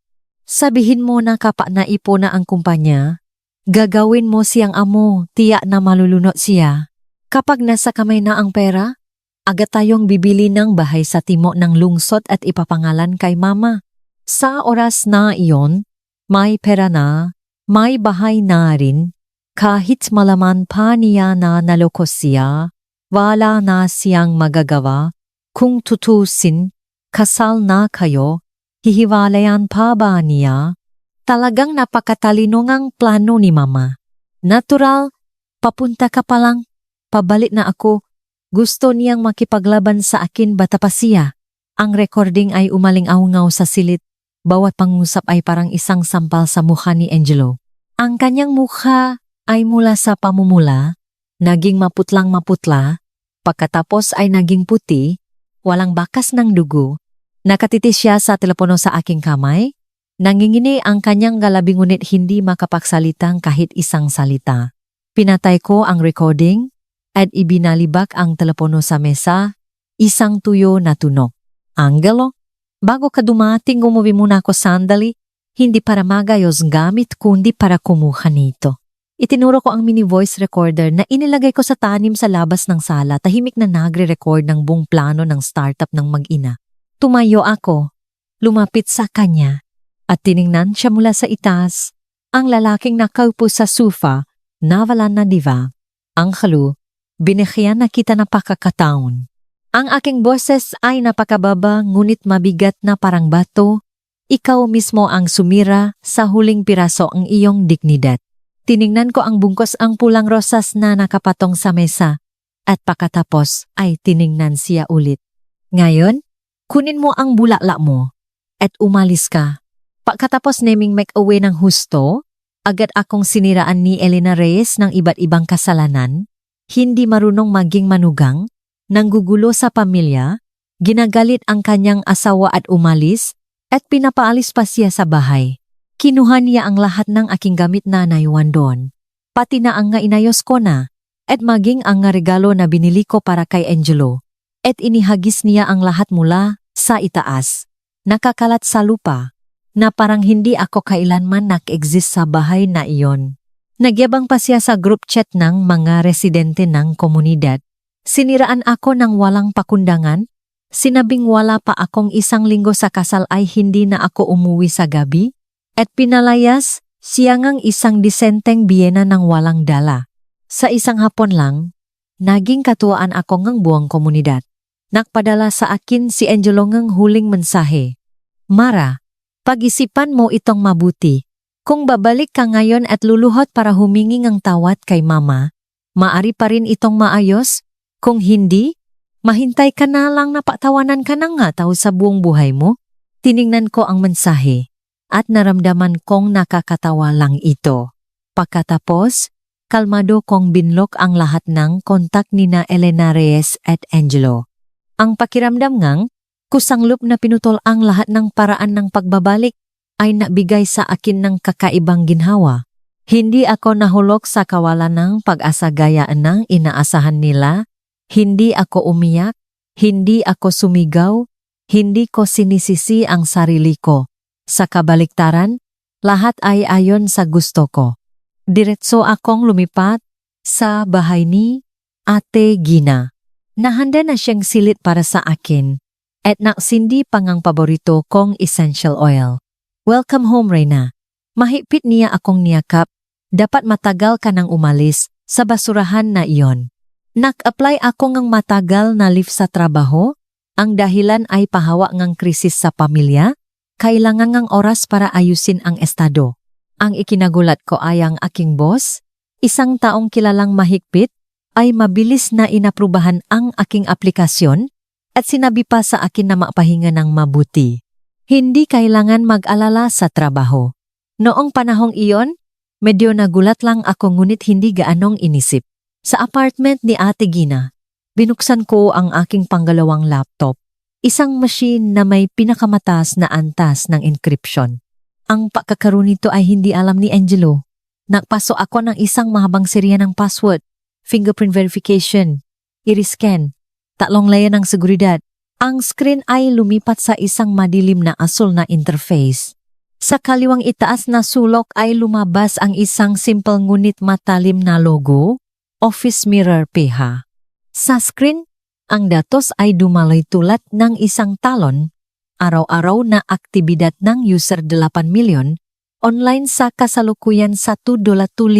Sabihin mo na kapag naipon na ang kumpanya, gagawin mo siyang amo, tiyak na malulunod siya. Kapag nasa kamay na ang pera, agad tayong bibili ng bahay sa timok ng lungsod at ipapangalan kay Mama. Sa oras na iyon, may pera na, may bahay na rin, kahit malaman pa niya na naloko siya, wala na siyang magagawa. Kung tutusin, kasal na kayo, hihiwalayan pa ba niya? Talagang napakatalino ngang plano ni Mama. Natural, papunta ka pa lang, pabalik na ako. Gusto niyang makipaglaban sa akin bata pa siya. Ang recording ay umaling-aungaw sa silid. Bawat pangusap ay parang isang sampal sa mukha ni Angelo. Ang kanyang mukha ay mula sa pamumula, naging maputlang-maputla, pagkatapos ay naging puti, walang bakas ng dugo. Nakatitis siya sa telepono sa aking kamay. Nangingini ang kanyang galabi ngunit hindi makapagsalitang kahit isang salita. Pinatay ko ang recording at ibinalibak ang telepono sa mesa. Isang tuyo na tunog. Angelo, bago ka dumating umuwi muna ako sandali. Hindi para magayos gamit kundi para kumuha nito. Itinuro ko ang mini voice recorder na inilagay ko sa tanim sa labas ng sala. Tahimik na nagre-record ng buong plano ng startup ng mag-ina. Tumayo ako, lumapit sa kanya, at tiningnan siya mula sa itaas. Ang lalaking nakaupo sa sofa, nawalan na diva. Ang halu, binigyan na kita ng pakakataon. Ang aking boses ay napakababa ngunit mabigat na parang bato. Ikaw mismo ang sumira sa huling piraso ang iyong dignidad. Tiningnan ko ang bungkos ang pulang rosas na nakapatong sa mesa at pagkatapos ay tiningnan siya ulit. Ngayon, kunin mo ang bulaklak mo at umalis ka. Pagkatapos naming make away ng husto, Agad akong siniraan ni Elena Reyes ng iba't ibang kasalanan, hindi marunong maging manugang, nanggugulo sa pamilya, ginagalit ang kanyang asawa at umalis, at pinapaalis pa siya sa bahay. Kinuha niya ang lahat ng aking gamit na naiwan doon. Pati na ang nga inayos ko na, at maging ang nga regalo na binili ko para kay Angelo. At inihagis niya ang lahat mula sa itaas, nakakalat sa lupa, na parang hindi ako kailanman nak-exist sa bahay na iyon. Nagyabang pa siya sa group chat ng mga residente ng komunidad. Siniraan ako ng walang pakundangan. Sinabing wala pa akong 1 linggo sa kasal ay hindi na ako umuwi sa gabi. At pinalayas siya ngang isang disenteng biyena ng walang dala. Sa isang hapon lang, naging katuwaan ako ngang buong komunidad. Nakpadala sa akin si Angelo ngang huling mensahe. Mara, pag-isipan mo itong mabuti. Kung babalik ka ngayon at luluhot para humingi ng tawad kay mama, maari pa rin itong maayos. Kung hindi, mahintay ka na lang na patawanan ka ng nga tao sa buong buhay mo. Tiningnan ko ang mensahe at naramdaman kong nakakatawa lang ito. Pagkatapos, kalmado kong binlock ang lahat ng kontak nina Elena Reyes at Angelo. Ang pakiramdam ngang, kusanglop na pinutol ang lahat ng paraan ng pagbabalik ay nabigay sa akin ng kakaibang ginhawa. Hindi ako nahulog sa kawalan ng pag-asa gaya ng inaasahan nila. Hindi ako umiyak, hindi ako sumigaw, hindi ko sinisisi ang sarili ko. Sa kabaliktaran, lahat ay ayon sa gusto ko. Diretso akong lumipat sa bahay ni Ate Gina. Nahanda na siyang silit para sa akin at naksindi pang ang paborito kong essential oil. Welcome home, Reyna. Mahigpit niya akong niyakap. Dapat matagal ka nang umalis sa basurahan na iyon. Nag-apply ako ngang matagal na leave sa trabaho. Ang dahilan ay pahawa ngang krisis sa pamilya. Kailangan ngang oras para ayusin ang estado. Ang ikinagulat ko ay ang aking boss, isang taong kilalang mahigpit, ay mabilis na inaprubahan ang aking aplikasyon at sinabi pa sa akin na mapahinga ng mabuti. Hindi kailangan mag-alala sa trabaho. Noong panahong iyon, medyo nagulat lang ako ngunit hindi gaanong inisip. Sa apartment ni Ate Gina, binuksan ko ang aking panggalawang laptop, isang machine na may pinakamataas na antas ng encryption. Ang pagkakaroon nito ay hindi alam ni Angelo. Nagpaso ako ng isang mahabang serya ng password, fingerprint verification, iris scan, 3 layer ng seguridad. Ang screen ay lumipat sa isang madilim na asul na interface. Sa kaliwang itaas na sulok ay lumabas ang isang simple ngunit matalim na logo, Office Mirror PH. Sa screen, ang datos ay dumaloy tulad ng isang talon, araw-araw na aktibidad ng user 8 milyon, online sa kasalukuyan $1.5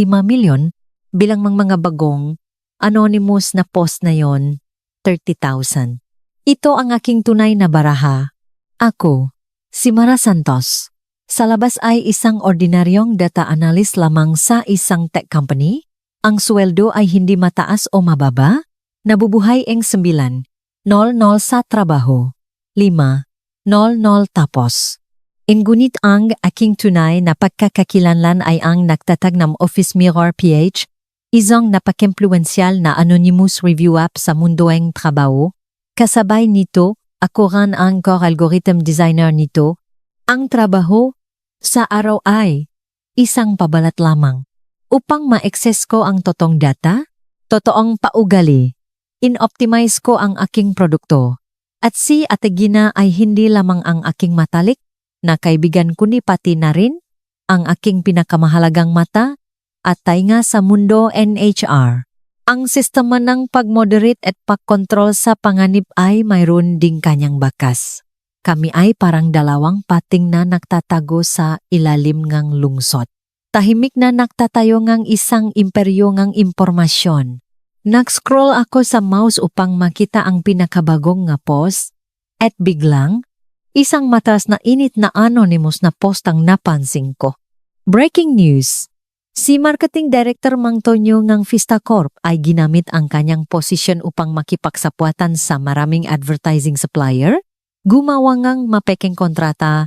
milyon, bilang mga bagong, anonymous na post na yon, 30,000. Ito ang aking tunay na baraha. Ako, si Mara Santos. Sa labas ay isang ordinaryong data analyst lamang sa isang tech company. Ang sweldo ay hindi mataas o mababa. Nabubuhay ang 9:00 sa trabaho. 5:00 tapos. Ngunit ang aking tunay na pagkakakilanlan ay ang nagtatag ng Office Mirror PH, isang napakempluensyal na anonymous review app sa mundo ng trabaho. Kasabay nito, ako rin ang core algorithm designer nito. Ang trabaho sa araw ay isang pabalat lamang. Upang ma-access ko ang totoong data, totoong paugali, in-optimize ko ang aking produkto. At si Ate Gina ay hindi lamang ang aking matalik na kaibigan kundi pati na rin ang aking pinakamahalagang mata at tainga sa mundo NHR. Ang sistema ng pag-moderate at pag-control sa panganib ay mayroon ding kanyang bakas. Kami ay parang dalawang pating na nagtatago sa ilalim ng lungsod. Tahimik na nagtatayo ng isang imperyo ng impormasyon. Nag-scroll ako sa mouse upang makita ang pinakabagong nga post at biglang, isang mataas na init na anonymous na post ang napansin ko. Breaking news! Si Marketing Director Mang Tonyo ng Vista Corp ay ginamit ang kanyang posisyon upang makipagsapwatan sa maraming advertising supplier, gumawa ng mapekeng kontrata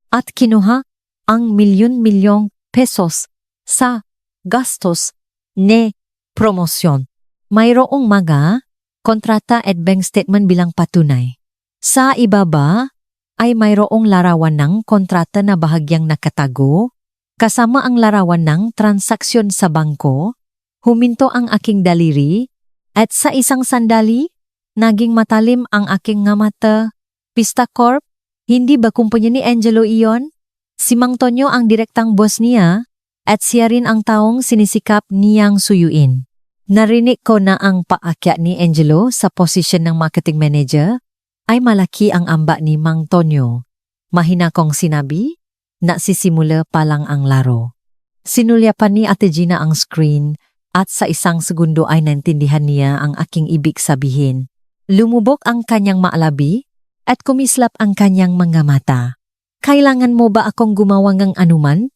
at kinuha ang milyon-milyong pesos sa gastos ne promosyon. Mayroong mga kontrata at bank statement bilang patunay. Sa ibaba ay mayroong larawan ng kontrata na bahagyang nakatago, kasama ang larawan ng transaksyon sa bangko. Huminto ang aking daliri at sa isang sandali, naging matalim ang aking nga mata. Vista Corp, hindi ba kumpanya ni Angelo iyon? Si Mang Tonyo ang direktang boss niya at siya rin ang taong sinisikap niyang suyuin. Narinig ko na ang paakyat ni Angelo sa posisyon ng marketing manager ay malaki ang amba ni Mang Tonyo. Mahina kong sinabi, nagsisimula pa lang ang laro. Sinulyapan ni Ate Gina ang screen at sa isang segundo ay naintindihan niya ang aking ibig sabihin. Lumubog ang kanyang maalabi at kumislap ang kanyang mga mata. Kailangan mo ba akong gumawa ng anuman?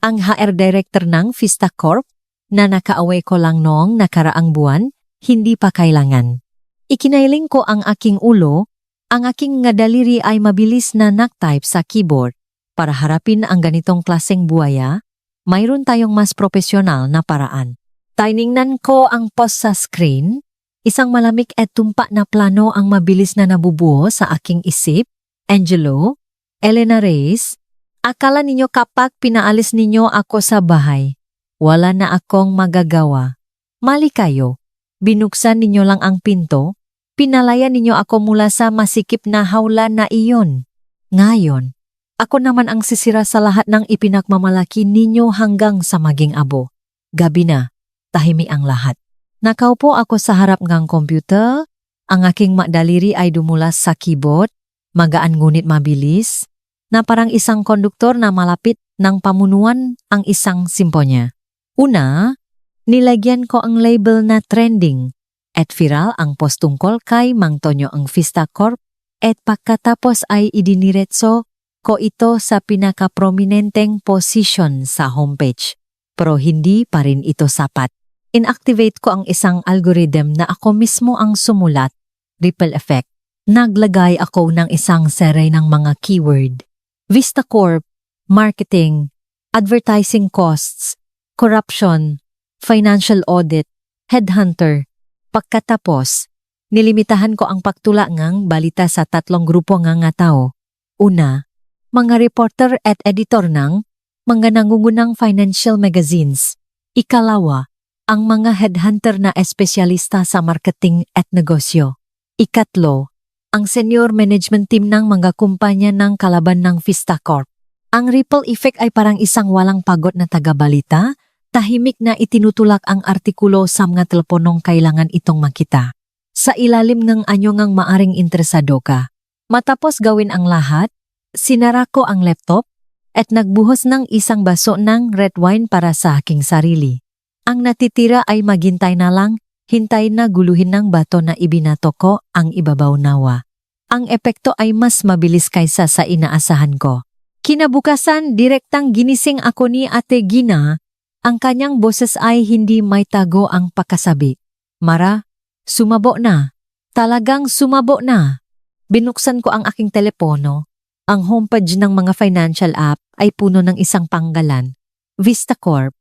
Ang HR director ng Vista Corp na nakaaway ko lang noong nakaraang buwan, hindi pa kailangan. Ikinailing ko ang aking ulo, ang aking nga daliri ay mabilis na nag-type sa keyboard. Para harapin ang ganitong klaseng buwaya, mayroon tayong mas profesional na paraan. Tiningnan ko ang post sa screen, isang malamig at tumpa na plano ang mabilis na nabubuo sa aking isip. Angelo, Elena Reyes, akala ninyo kapag pinaalis ninyo ako sa bahay, wala na akong magagawa. Mali kayo, binuksan ninyo lang ang pinto, pinalaya ninyo ako mula sa masikip na hawla na iyon. Ngayon, ako naman ang sisira sa lahat ng ipinagmamalaki ninyo hanggang sa maging abo. Gabi na. Tahimik ang lahat. Nakaupo ako sa harap ng computer, ang aking daliri ay dumulas sa keyboard, magaan ngunit mabilis, na parang isang konduktor na malapit ng pamunuan ang isang simponya. Una, nilagyan ko ang label na trending at viral ang post tungkol kay Mang Tonyo ang Vista Corp at pagkatapos ay idiniretso ko ito sa pinaka-prominenteng position sa homepage. Pero hindi pa rin ito sapat. Inactivate ko ang isang algorithm na ako mismo ang sumulat, ripple effect. Naglagay ako ng isang serie ng mga keyword. Vista Corp, marketing, advertising costs, corruption, financial audit, headhunter. Pagkatapos, nilimitahan ko ang pagtula ngang balita sa 3 grupo nga tao. Una, mga reporter at editor ng mga nangungunang financial magazines. Ikalawa, ang mga headhunter na espesyalista sa marketing at negosyo. Ikatlo, ang senior management team ng mga kumpanya ng kalaban ng Vista Corp. Ang ripple effect ay parang isang walang pagod na tagabalita, tahimik na itinutulak ang artikulo sa mga teleponong kailangan itong makita. Sa ilalim ng anyo ngang maaring interesado ka. Matapos gawin ang lahat, sinara ko ang laptop at nagbuhos ng isang baso ng red wine para sa aking sarili. Ang natitira ay maghintay na lang, hintay na guluhin ng bato na ibinato ko ang ibabaw nawa. Ang epekto ay mas mabilis kaysa sa inaasahan ko. Kinabukasan, direktang ginising ako ni Ate Gina. Ang kanyang boses ay hindi may tago ang pagkasabi. Mara, sumabo na. Talagang sumabo na. Binuksan ko ang aking telepono. Ang homepage ng mga financial app ay puno ng isang panggalan. Vista Corp.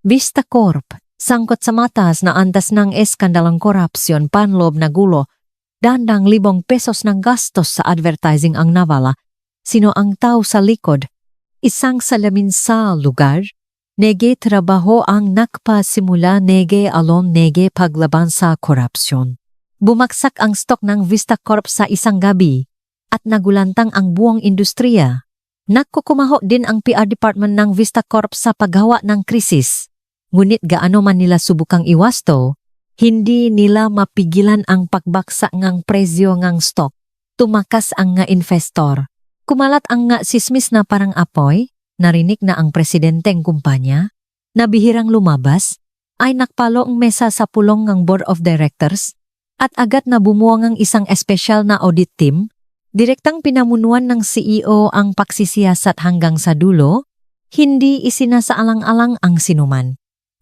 Vista Corp. Sangkot sa matas na antas ng eskandalang korupsyon, panlob na gulo, dandang libong pesos ng gastos sa advertising ang navala. Sino ang tao sa likod? Isang salamin sa lugar? Nege trabaho ang nakpasimula nege alon nege paglaban sa korupsyon. Bumagsak ang stock ng Vista Corp sa isang gabi at nagulantang ang buong industriya. Nagkukumaho din ang PR department ng Vista Corp sa paggawa ng krisis. Ngunit gaano man nila subukang iwasto, hindi nila mapigilan ang pagbaksak ngang presyo ngang stock. Tumakas ang nga investor. Kumalat ang nga sismis na parang apoy, narinig na ang presidenteng kumpanya, na bihirang lumabas, ay nakpalo ang mesa sa pulong ng board of directors, at agad na bumuang ang isang espesyal na audit team, direktang pinamunuan ng CEO ang pagsisiyasat hanggang sa dulo, hindi isinasaalang-alang ang sinuman.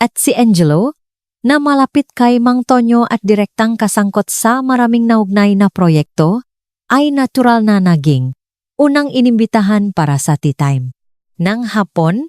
At si Angelo, na malapit kay Mang Tonyo at direktang kasangkot sa maraming naugnay na proyekto, ay natural na naging unang inimbitahan para sa tea time. Nang hapon,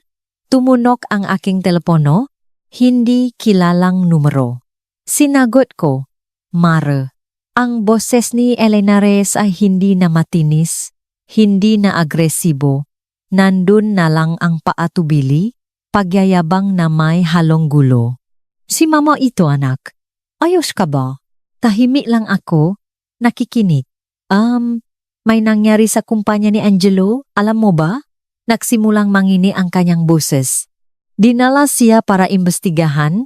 Tumunok ang aking telepono, hindi kilalang numero. Sinagot ko, Mare. Ang boses ni Elena Reyes ay hindi na matinis, hindi na agresibo. Nandun na lang ang paatubili, pagyayabang na may halong gulo. Si mama ito, anak. Ayos ka ba? Tahimik lang ako, nakikinig. May nangyari sa kumpanya ni Angelo, alam mo ba? Nagsimulang mangini ang kanyang boses. Dinala siya para imbestigahan,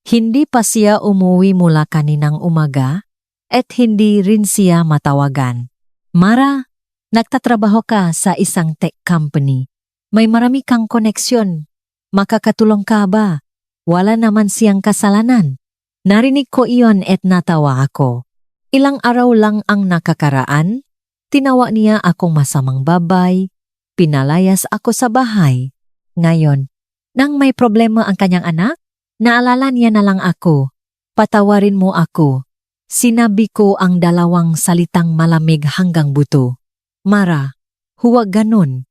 hindi pa siya umuwi mula kaninang umaga, at hindi rin siya matawagan. Mara, nagtatrabaho ka sa isang tech company. May marami kang koneksyon. Makakatulong ka ba? Wala naman siyang kasalanan. Narinig ko iyon at natawa ako. Ilang araw lang ang nakakaraan, tinawa niya akong masamang babay, pinalayas ako sa bahay. Ngayon, nang may problema ang kanyang anak, naalala niya na lang ako. Patawarin mo ako. Sinabi ko ang dalawang salitang malamig hanggang buto. Mara, huwag ganun.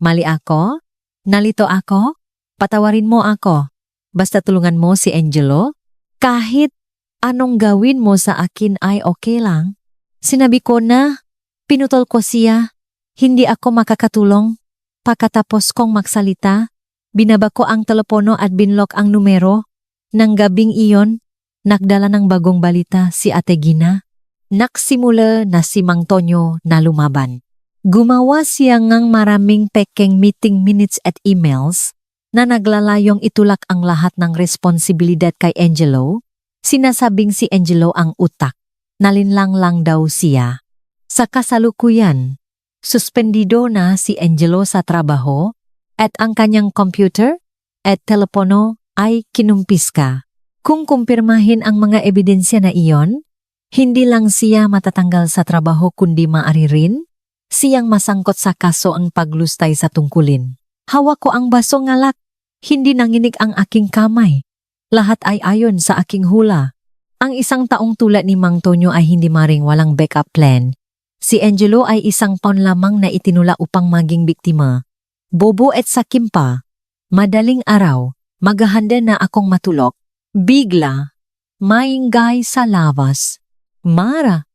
Mali ako? Nalito ako? Patawarin mo ako. Basta tulungan mo si Angelo. Kahit anong gawin mo sa akin ay okay lang. Sinabi ko na, pinutol ko siya. Hindi ako makakatulong. Pagkatapos kong magsalita, binaba ko ang telepono at binlock ang numero. Nang gabing iyon, nagdala ng bagong balita si Ate Gina. Nagsimula na si Mang Tonyo na lumaban. Gumawa siya ng maraming pekeng meeting minutes at emails na naglalayong itulak ang lahat ng responsibilidad kay Angelo. Sinasabing si Angelo ang utak. Nalinlang lang daw siya. Sa kasalukuyan, suspendido na si Angelo sa trabaho at ang kanyang computer at telepono ay kinumpiska. Kung kumpirmahin ang mga ebidensya na iyon, hindi lang siya matatanggal sa trabaho kundi maaari rin siyang masangkot sa kaso ang paglustay sa tungkulin. Hawak ko ang baso ngalak, hindi nanginig ang aking kamay. Lahat ay ayon sa aking hula. Ang isang taong tulad ni Mang Tonyo ay hindi maring walang backup plan. Si Angelo ay isang taon lamang na itinula upang maging biktima. Bobo at sakim pa. Madaling araw, maghahanda na akong matulog. Bigla, maingay sa labas. Mara,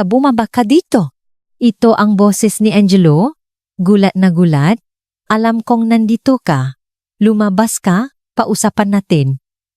bumaba ka dito. Ito ang boses ni Angelo. Gulat na gulat. Alam kong nandito ka. Lumabas ka, pausapan natin.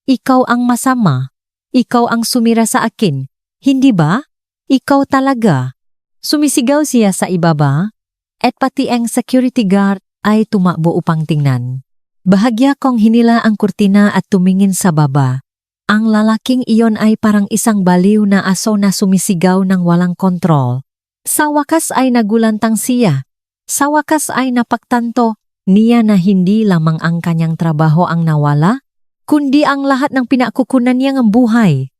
Ikaw ang masama. Ikaw ang sumira sa akin. Hindi ba? Ikaw talaga. Sumisigaw siya sa ibaba at pati ang security guard ay tumakbo upang tingnan. Bahagya kong hinila ang kurtina at tumingin sa baba. Ang lalaking iyon ay parang isang baliw na aso na sumisigaw ng walang kontrol. Sa wakas ay nagulantang siya. Sa wakas ay napagtanto niya na hindi lamang ang kanyang trabaho ang nawala, kundi ang lahat ng pinakukunan niya ng buhay.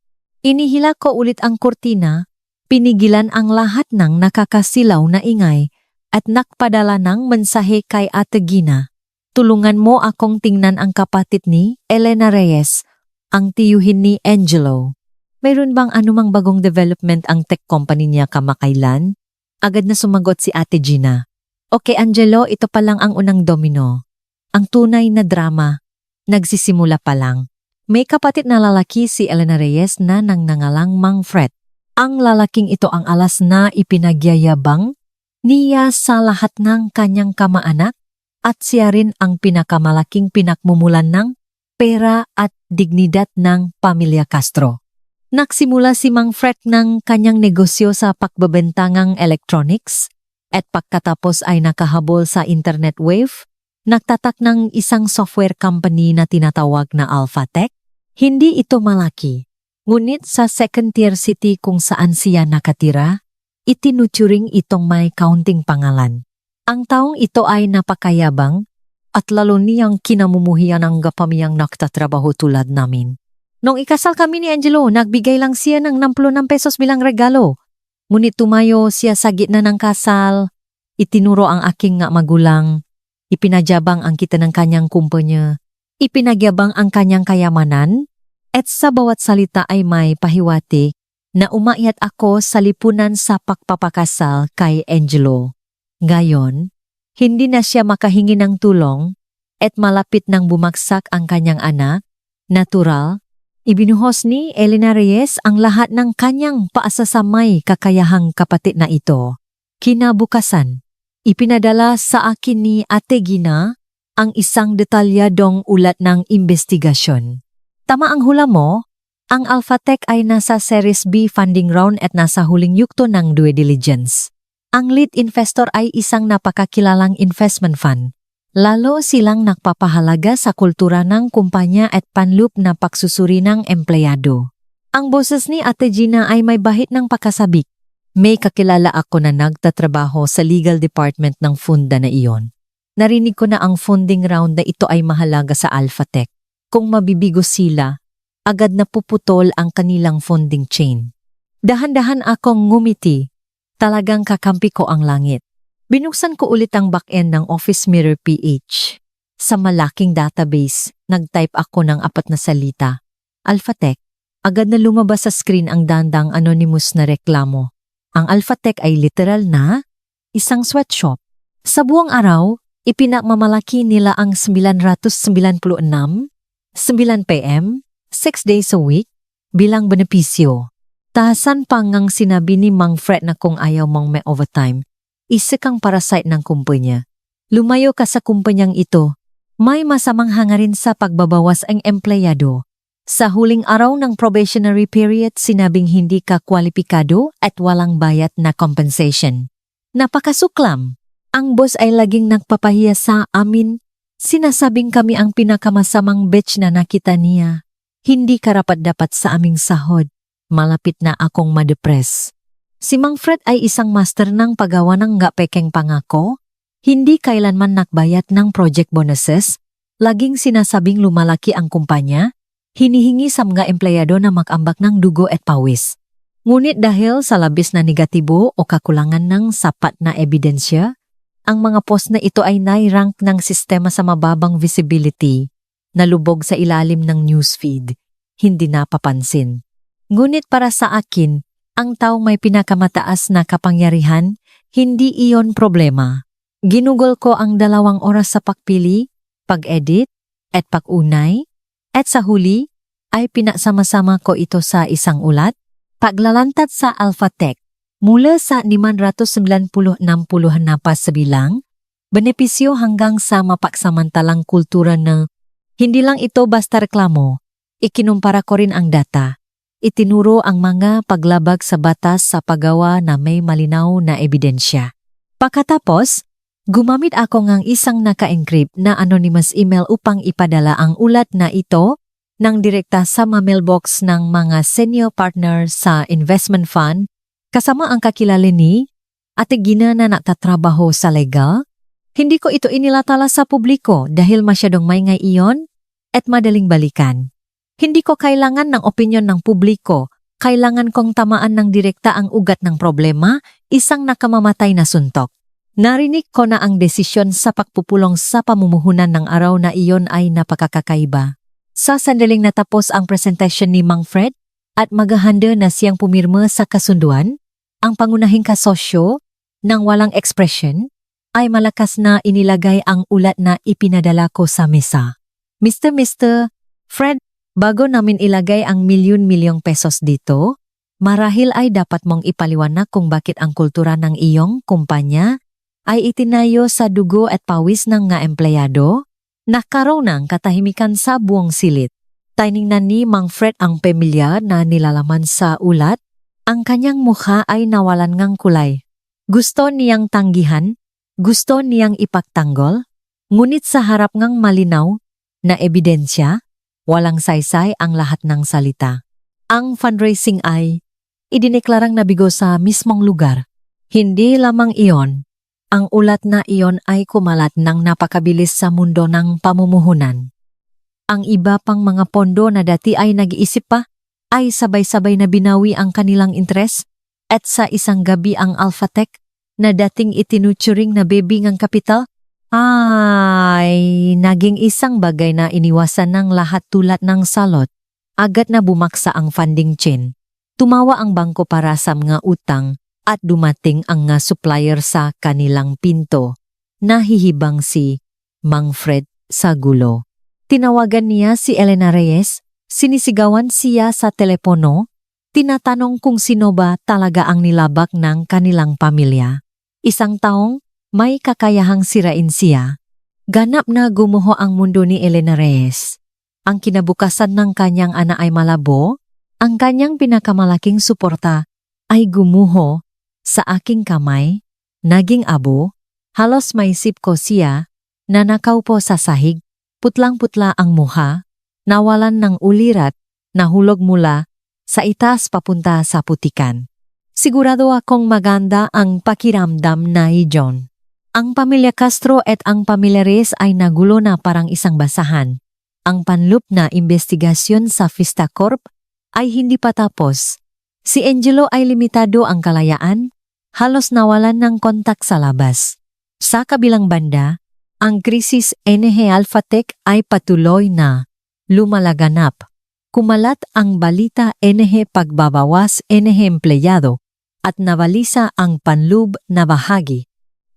Inihila ko ulit ang kurtina, pinigilan ang lahat ng nakakasilaw na ingay at nakpadala ng mensahe kay Ate Gina. Tulungan mo akong tingnan ang kapatid ni Elena Reyes, ang tiyuhin ni Angelo. Mayroon bang anumang bagong development ang tech company niya kamakailan? Agad na sumagot si Ate Gina. Okay Angelo, ito pa lang ang unang domino. Ang tunay na drama, nagsisimula pa lang. May kapatid na lalaki si Elena Reyes na nangangalang Mang Fred. Ang lalaking ito ang alas na ipinagyayabang niya sa lahat ng kanyang kamaanak at siya rin ang pinakamalaking pinakmumulan ng pera at dignidad ng pamilya Castro. Nagsimula si Mang Fred ng kanyang negosyo sa pagbabentangang electronics at pagkatapos ay nakahabol sa internet wave, nagtatak ng isang software company na tinatawag na Alphatech. Hindi ito malaki, ngunit sa second-tier city kung saan siya nakatira, itinuturing itong may kaunting pangalan. Ang taong ito ay napakayabang at lalo niyang kinamumuhian ng pamiyang nagtatrabaho tulad namin. Nung ikasal kami ni Angelo, nagbigay lang siya ng 60 pesos bilang regalo. Ngunit tumayo siya sa gitna ng kasal, itinuro ang aking magulang, ipinagyabang ang kita ng kanyang kumpanya, ipinagyabang ang kanyang kayamanan, at sa bawat salita ay may pahiwati na umakyat ako sa lipunan sa pagpapakasal kay Angelo. Ngayon, hindi na siya makahingi ng tulong at malapit nang bumagsak ang kanyang anak, natural, ibinuhos ni Elena Reyes ang lahat ng kanyang paasasamay kakayahang kapatid na ito. Kinabukasan, ipinadala sa akin ni Ate Gina ang isang detalyadong ulat ng investigasyon. Tama ang hula mo, ang Alphatech ay nasa Series B funding round at nasa huling yugto ng due diligence. Ang lead investor ay isang napakakilalang investment fund. Lalo silang nagpapahalaga sa kultura ng kumpanya at panlup na pagsusuri ng empleyado. Ang boses ni Ate Gina ay may bahid ng pakasabik. May kakilala ako na nagtatrabaho sa legal department ng funda na iyon. Narinig ko na ang funding round na ito ay mahalaga sa Alphatech. Kung mabibigo sila, agad na puputol ang kanilang funding chain. Dahan-dahan akong ngumiti. Talagang kakampi ko ang langit. Binuksan ko ulit ang back-end ng Office Mirror PH. Sa malaking database, nag-type ako ng 4 na salita. Alphatech. Agad na lumabas sa screen ang dandang anonymous na reklamo. Ang Alphatech ay literal na isang sweatshop. Sa buong araw, ipinagmamalaki nila ang 996, 9 p.m., 6 days a week, bilang benepisyo. Tahasan pa ngang sinabi ni Mang Fred na kung ayaw mong may overtime, isa kang parasite ng kumpanya. Lumayo ka sa kumpanyang ito. May masamang hangarin sa pagbabawas ang empleyado. Sa huling araw ng probationary period, sinabing hindi ka kwalipikado at walang bayad na compensation. Napakasuklam. Ang boss ay laging nagpapahiya sa amin. Sinasabing kami ang pinakamasamang batch na nakita niya. Hindi karapat-dapat sa aming sahod. Malapit na akong madepress. Si Mang Fred ay isang master ng paggawa ng nga-pekeng pangako. Hindi kailanman nakbayad ng project bonuses. Laging sinasabing lumalaki ang kumpanya. Hinihingi sa mga empleyado na mag-ambak ng dugo at pawis. Ngunit dahil sa labis na negatibo o kakulangan ng sapat na ebidensya, ang mga post na ito ay nai-rank ng sistema sa mababang visibility, nalubog sa ilalim ng newsfeed, hindi napapansin. Ngunit para sa akin, ang taong may pinakamataas na kapangyarihan, hindi iyon problema. Ginugol ko ang 2 oras sa pagpili, pag-edit, at pag-unay, at sa huli ay pinasama-sama ko ito sa isang ulat, paglalantad sa Alphatech mula sa 590-60 na pasabilang, benepisyo hanggang sa mapagsamantalang kultura na hindi lang ito basta reklamo, ikinumpara ko rin ang data. Itinuro ang mga paglabag sa batas sa paggawa na may malinaw na ebidensya. Pagkatapos, gumamit ako ng isang naka-encrypt na anonymous email upang ipadala ang ulat na ito ng direkta sa mailbox ng mga senior partner sa investment fund kasama ang kakilala ni Ate Gina na nagtatrabaho sa legal. Hindi ko ito inilatala sa publiko dahil masyadong maingay iyon at madaling balikan. Hindi ko kailangan ng opinyon ng publiko, kailangan kong tamaan ng direkta ang ugat ng problema, isang nakamamatay na suntok. Narinig ko na ang desisyon sa pagpupulong sa pamumuhunan ng araw na iyon ay napakakaiba. Sa sandaling natapos ang presentasyon ni Mang Fred at maghahanda na siyang pumirma sa kasunduan, ang pangunahing kasosyo ng walang ekspresyon ay malakas na inilagay ang ulat na ipinadala ko sa mesa. Mr. Fred, bago namin ilagay ang milyon-milyong pesos dito, marahil ay dapat mong ipaliwanag kung bakit ang kultura ng iyong kumpanya ay itinayo sa dugo at pawis ng nga empleyado, nagkaroon ng katahimikan sa buong silid. Tiningnan ni Mang Fred ang pamilya na nilalaman sa ulat, ang kanyang mukha ay nawalan ng kulay. Gusto niyang tanggihan, gusto niyang ipagtanggol, ngunit sa harap ng malinaw na ebidensya, walang saysay ang lahat ng salita. Ang fundraising ay idineklarang nabigo sa mismong lugar. Hindi lamang iyon, ang ulat na iyon ay kumalat ng napakabilis sa mundo ng pamumuhunan. Ang iba pang mga pondo na dati ay nag-iisip pa, ay sabay-sabay na binawi ang kanilang interes at sa isang gabi ang Alphatech na dating itinuturing na baby ng kapital ay naging isang bagay na iniwasan ng lahat tulad ng salot. Agad na bumaksa ang funding chain. Tumawa ang bangko para sa mga utang at dumating ang nga supplier sa kanilang pinto. Nahihibang si Mang Fred sa gulo. Tinawagan niya si Elena Reyes, sinisigawan siya sa telepono, tinatanong kung sino ba talaga ang nilabak ng kanilang pamilya. Isang taong may kakayahang sirain siya. Ganap na gumuho ang mundo ni Elena Reyes. Ang kinabukasan ng kanyang anak ay malabo, ang kanyang pinakamalaking suporta ay gumuho sa aking kamay, naging abo, halos maisip ko siya, na nakaupo sa sahig, putlang-putla ang muha, nawalan ng ulirat, nahulog mula sa itaas papunta sa putikan. Sigurado akong maganda ang pakiramdam na iyon. Ang pamilya Castro at ang pamilya Reyes ay nagulo na parang isang basahan. Ang panlup na investigasyon sa Vista Corp ay hindi pa tapos. Si Angelo ay limitado ang kalayaan, halos nawalan ng kontak sa labas. Sa kabilang banda, ang krisis NG Alphatec ay patuloy na lumalaganap. Kumalat ang balita NG pagbabawas NG empleyado at nabalisa ang panlub na bahagi.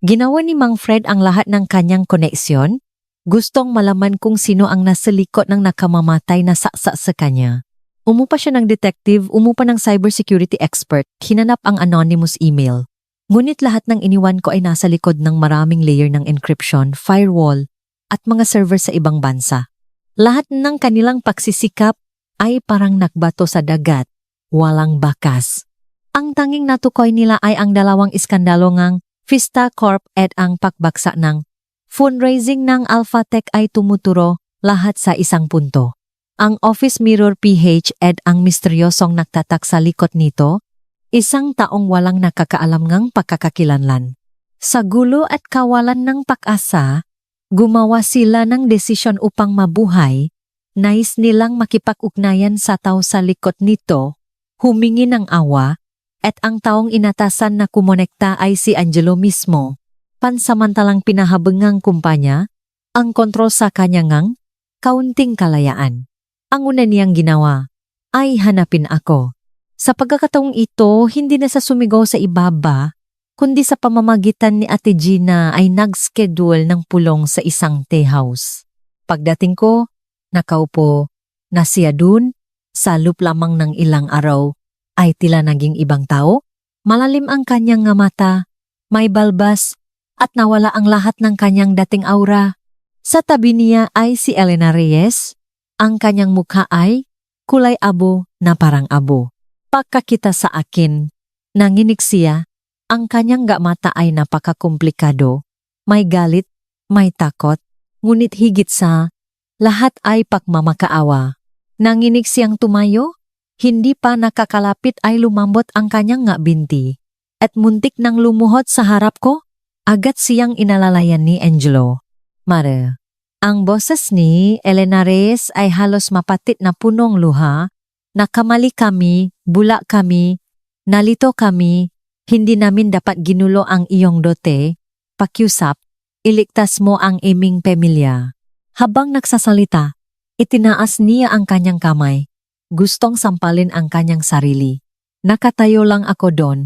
Ginawa ni Mang Fred ang lahat ng kanyang koneksyon, gustong malaman kung sino ang nasa likod ng nakamamatay na saksa sa kanya. Umupa siya ng detective, umupa ng cybersecurity expert, hinanap ang anonymous email. Ngunit lahat ng iniwan ko ay nasa likod ng maraming layer ng encryption, firewall, at mga server sa ibang bansa. Lahat ng kanilang pagsisikap ay parang nakbato sa dagat, walang bakas. Ang tanging natukoy nila ay ang dalawang iskandalo ngang Vista Corp at ang pakbaksa ng fundraising ng Alphatec ay tumuturo lahat sa isang punto. Ang Office Mirror PH at ang misteryosong nagtatak sa likod nito, isang taong walang nakakaalam ngang pagkakakilanlan. Sa gulo at kawalan ng pag-asa, gumawa sila ng desisyon upang mabuhay, nais nilang makipag-ugnayan sa tao sa likod nito, humingi ng awa, at ang taong inatasan na kumonekta ay si Angelo mismo. Pansamantalang pinahabangang kumpanya, ang kontrol sa kanyang kaunting kalayaan. Ang una niyang ginawa ay hanapin ako. Sa pagkakataong ito, hindi na sa sumigaw sa ibaba, kundi sa pamamagitan ni Ate Gina ay nag-schedule ng pulong sa isang tea house. Pagdating ko, nakaupo na siya dun, sa loop lamang ng ilang araw, ay tila naging ibang tao, malalim ang kanyang mata, may balbas, at nawala ang lahat ng kanyang dating aura. Sa tabi niya ay si Elena Reyes, ang kanyang mukha ay kulay abo na parang abo. Pagkakita sa akin, nanginig siya, ang kanyang mata ay napakakomplikado, may galit, may takot, ngunit higit sa lahat ay pagmamakaawa. Nanginig siyang tumayo, hindi pa nakakalapit ay lumambot ang kanyang binti, at muntik nang lumuhod sa harap ko, agad siyang inalalayan ni Angelo. Mare, ang boses ni Elena Reyes ay halos mapatit na punong luha, nakamali kami, bula kami, nalito kami, hindi namin dapat ginulo ang iyong dote, pakiusap, iligtas mo ang aming pamilya. Habang nagsasalita, itinaas niya ang kanyang kamay. Gustong sampalin ang kanyang sarili. Nakatayo lang ako doon.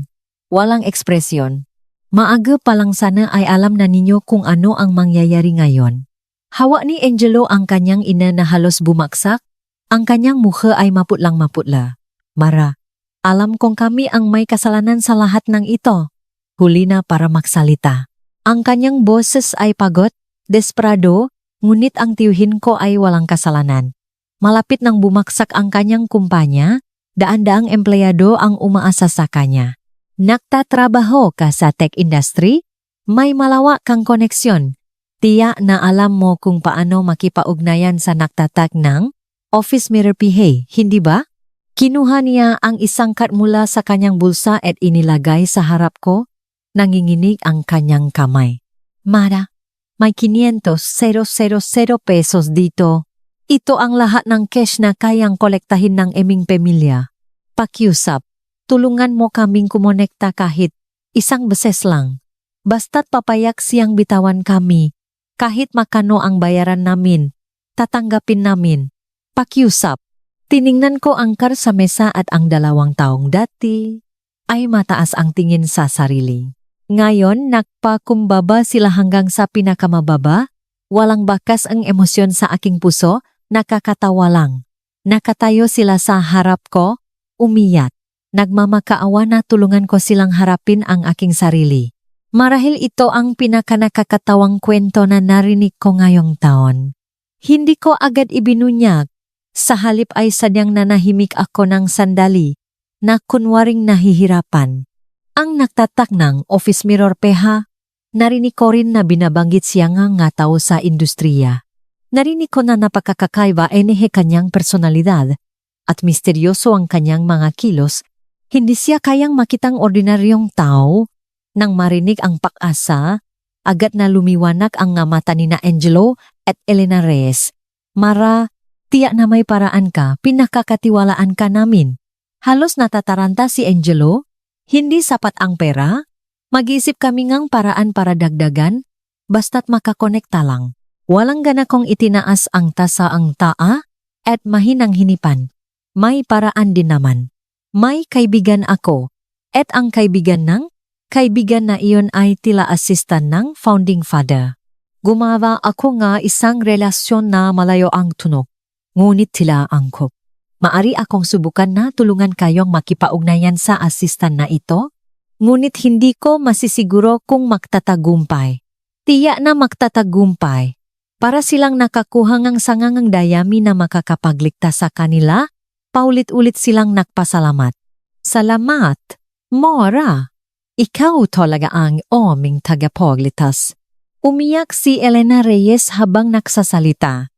Walang ekspresyon. Maaga pa lang sana ay alam na ninyo kung ano ang mangyayari ngayon. Hawa ni Angelo ang kanyang ina na halos bumaksak. Ang kanyang mukha ay maputlang-maputla. Mara, alam kong kami ang may kasalanan sa lahat ng ito. Huli na para magsalita. Ang kanyang boses ay pagod, desperado, ngunit ang tiyuhin ko ay walang kasalanan. Malapit nang bumaksak ang kanyang kumpanya, daan-daang empleyado ang umaasa sa kanya. Nagtatrabaho ka sa tech industry? May malawak kang koneksyon. Tiyak na alam mo kung paano makipaugnayan sa nagtatak ng Office Mirror PH, hindi ba? Kinuha niya ang isang card mula sa kanyang bulsa at inilagay sa harap ko. Nanginginig ang kanyang kamay. Mara, may 500,000 pesos dito. Ito ang lahat ng cash na kayang kolektahin ng aming pamilya. Pakiusap, tulungan mo kaming kumonekta kahit isang beses lang. Basta't papayak siyang bitawan kami. Kahit makano ang bayaran namin, tatanggapin namin. Pakiusap. Tiningnan ko ang kar sa mesa at ang dalawang taong dati ay mataas ang tingin sa sarili. Ngayon, nagpakumbaba sila hanggang sa pinakamababa, Walang bakas ang emosyon sa aking puso, nakakatawa lang. Nakatayo sila sa harap ko, umiyak. Nagmamakaawa na tulungan ko silang harapin ang aking sarili. Marahil ito ang pinakanakakatawang kwento na narinig ko ngayong taon. Hindi ko agad ibinunyag. Sa halip ay sadyang nanahimik ako ng sandali na kunwaring nahihirapan. Ang nagtatak ng office mirror peha, narinig ko rin na binabanggit siya nga tao sa industriya. Narinig ko na napakakakaiba enehe kanyang personalidad at misteryoso ang kanyang mga kilos. Hindi siya kayang makitang ordinaryong tao. Nang marinig ang pag-asa, agad na lumiwanag ang nga mata ni na Angelo at Elena Reyes. Mara, tiyak na may paraan ka, pinakakatiwalaan ka namin. Halos natataranta si Angelo. Hindi sapat ang pera? Mag-isip kami ngang paraan para dagdagan, basta't makakonekta lang. Walang gana kong itinaas ang tasa ang taa at mahinang hinipan. May paraan din naman. May kaibigan ako at ang kaibigan na iyon ay tila assistant ng founding father. Gumawa ako nga isang relasyon na malayo ang tunog, ngunit tila angkop. Maari akong subukan na tulungan kayong makipaugnayan sa assistant na ito, ngunit hindi ko masisiguro kung magtatagumpay. Tiyak na magtatagumpay. Para silang nakakuha ng sangangang dayami na makakapagligtas sa kanila, paulit-ulit silang nagpasalamat. Salamat, Mora! Ikaw talaga ang oming tagapaglitas. Umiyak si Elena Reyes habang nagsasalita.